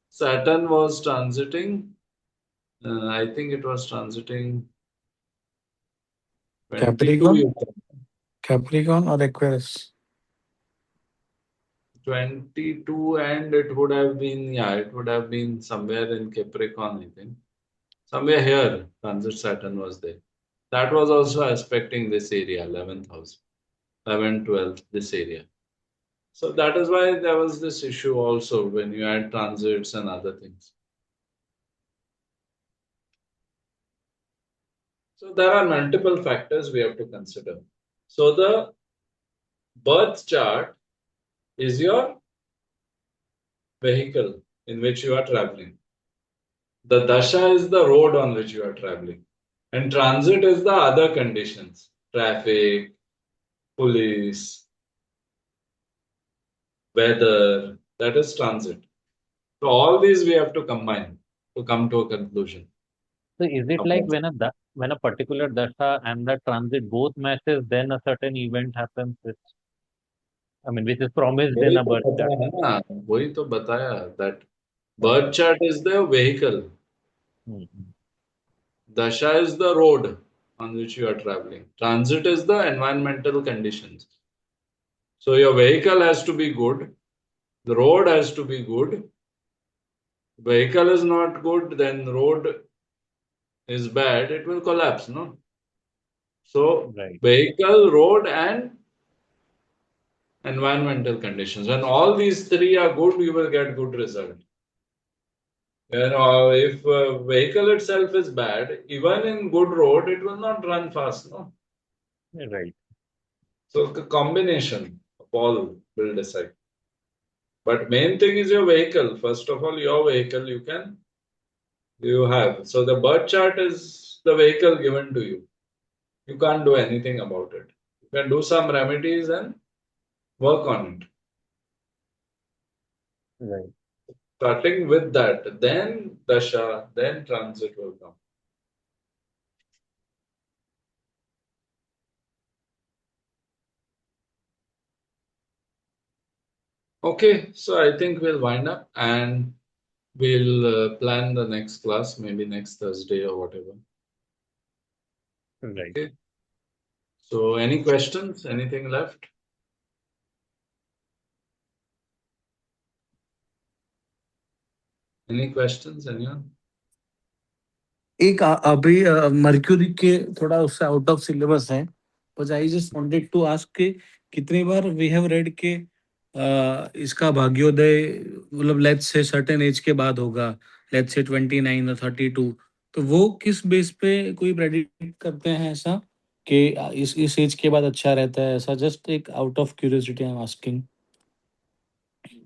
Saturn was transiting. I think it was transiting 22, Capricorn, you said. Capricorn or Aquarius? 22, and it would have been, yeah, it would have been somewhere in Capricorn, I think. Somewhere here, transit Saturn was there. That was also aspecting this area, 11th house, 11th, 12th, this area. So that is why there was this issue also when you add transits and other things. So there are multiple factors we have to consider. So the birth chart is your vehicle in which you are traveling. The dasha is the road on which you are traveling. And transit is the other conditions, traffic, police, weather, that is transit. So all these we have to combine to come to a conclusion. So is it like when a particular dasha and the transit both matches, then a certain event happens, which is promised in वही a तो birth chart? बताया है ना, वही तो बताया that birth chart is the vehicle, Mhm. dasha is the road on which you are traveling, transit is the environmental conditions. So your vehicle has to be good, the road has to be good. Vehicle is not good, then road is bad, it will collapse, no? So Right. vehicle, road, and environmental conditions. When all these three are good, you will get good result. If vehicle itself is bad, even in good road, it will not run fast, no? Right. So the combination of all will decide. But main thing is your vehicle. First of all, your vehicle you have. So the birth chart is the vehicle given to you. You can't do anything about it. You can do some remedies and work on it. Right. Starting with that, then dasha, then transit will come. Okay, so I think we'll wind up and we'll plan the next class, maybe next Thursday or whatever. Right. Okay. So, any questions? Anything left? Any questions? Anyone? एक अभी mercury के थोड़ा उससे out of syllabus है, but I just wanted to ask के कितनी बार we have read के इसका भाग्योदय मतलब लेट्स से सर्टेन एज के बाद होगा, लेट्स से 29 और 32, तो वो किस बेस पे कोई प्रेडिक्ट करते हैं ऐसा कि इस एज के बाद अच्छा रहता है, ऐसा जस्ट एक out of curiosity I am asking.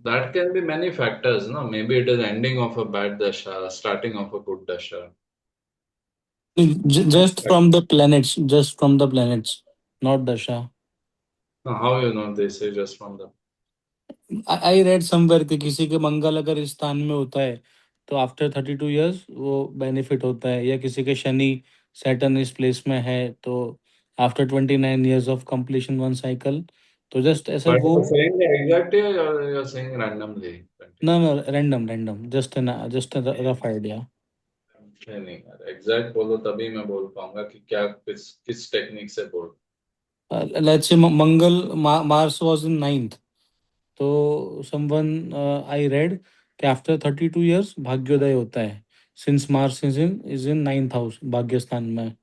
That can be many factors, no? Maybe it is ending of a bad dasha, starting of a good dasha. Just from the planets, not Dasha. Now, how they say just from the. I read somewhere कि किसी के मंगल अगर इस स्थान में होता है तो आफ्टर 32 years वो बेनिफिट होता है, या किसी के शनि सैटर्न इस प्लेस में है तो after 29 years of completion one cycle, तो जस्ट ऐसा But वो. you're saying the exact year or you're saying randomly? ना ना, random random, just rough idea. नहीं यार, एग्जैक्ट बोलो तभी मैं बोल पाऊंगा कि क्या किस किस टेक्निक से बोल. Let's say Mars was in ninth. तो someone I read कि after 32 years भाग्योदय होता है, since Mars is in ninth house भाग्य स्थान में.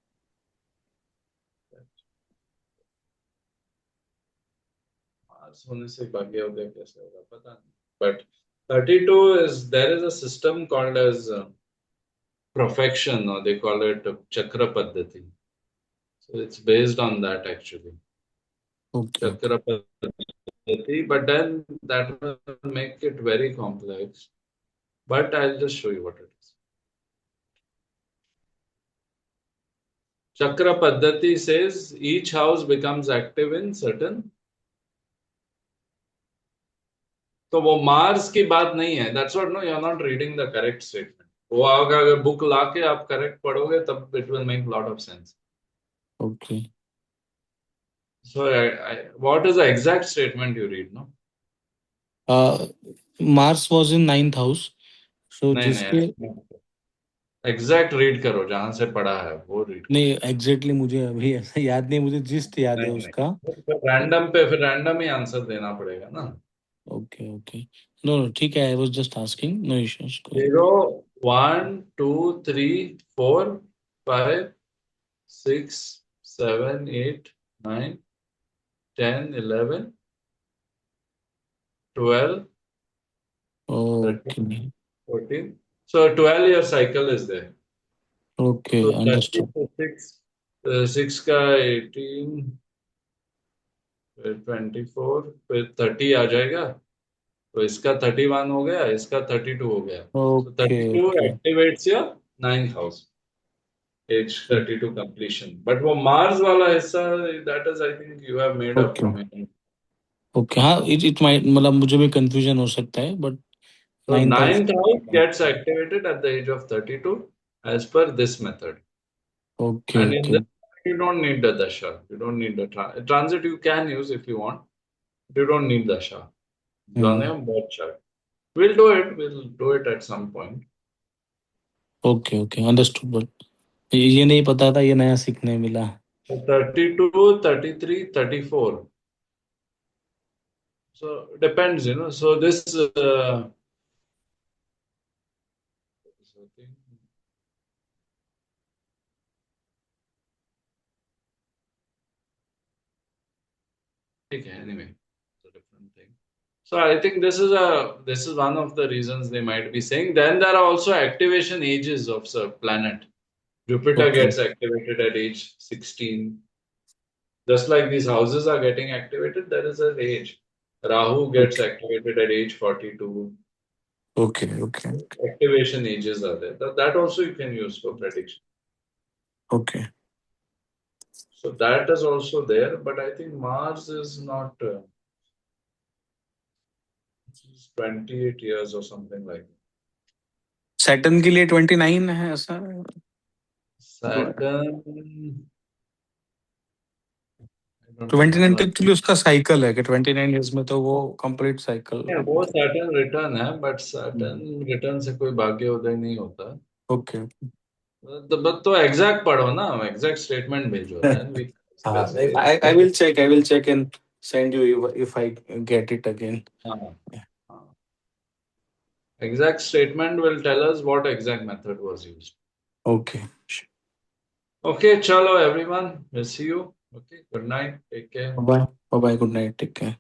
मार्स होने से भाग्योदय कैसे होगा पता नहीं. But 32 is there is a system called as perfection, or they call it chakra paddhati. So it's based on that actually. Okay. Chakra paddhati, but then that will make it very complex. But I'll just show you what it is. Chakra paddhati says each house becomes active in certain. तो वो Mars की बात नहीं है. That's what, no, you are not reading the correct statement. वो अगर book लाके आप करेक्ट पढ़ोगे तब it will make lot of sense. Okay. So what is the exact statement you read, no? Mars was in ninth house. So नहीं जिसके नहीं, exact read करो जहां से पढ़ा है वो रीड करो. नहीं एग्जैक्टली मुझे अभी ऐसा याद नहीं, मुझे जिस्ट याद है नहीं उसका. नहीं, फिर रैंडम पे फिर रैंडम ही आंसर देना पड़ेगा ना. Okay okay. नो नो ठीक है, I was just asking, no issues. 0 1 2 3 4 5 6 7 8 9 10 11 12 okay 13 14. So a 12-year cycle is there. Okay So 30 understood. to 6, 6 का 18, फिर 24, फिर 30 आ जाएगा. तो इसका 31 हो गया, इसका 32 हो गया. So okay 32 okay activates your ninth house, age 32 completion. But वो Mars वाला हिस्सा, that is I think you have made up okay from it. Okay. हाँ इट माइट, मतलब मुझे भी कंफ्यूजन हो सकता है but So ninth house. ninth house gets activated at the age of 32 as per this method. Okay And in okay. this, you don't need the dasha. You don't need the transit. You can use if you want. You don't need dasha. Jane both chart. We'll do it. We'll do it at some point. Okay okay understood. But ये नहीं पता था, ये नया सीखने मिला. So 32, 33, 34. So depends, you know. So this okay, anyway, it's a different thing. So I think this is one of the reasons they might be saying. Then there are also activation ages of the planet. Jupiter okay gets activated at age 16. Just like these houses are getting activated, there is an age. Rahu gets okay activated at age 42. Okay okay Activation ages are there. That also you can use for prediction. Okay. So that is also there, but I think Mars is not 28 years or something like that. Saturn के लिए 29 है ऐसा. Saturn, I don't 29 remember. Actually उसका cycle है कि 29 years में तो वो कंप्लीट साइकिल. Yeah, वो Saturn return है, but Saturn return से कोई भाग्योदय नहीं होता. ओके. तो एग्जैक्ट पढ़ो ना, एग्जैक्ट स्टेटमेंट भेजो. Then we I will check. I will check and send you if I get it again. Exact statement will tell us what exact method was used. Okay. Okay, chalo everyone. We'll see you. Okay, good night. Take care. Bye bye. Bye bye. Good night. Take care.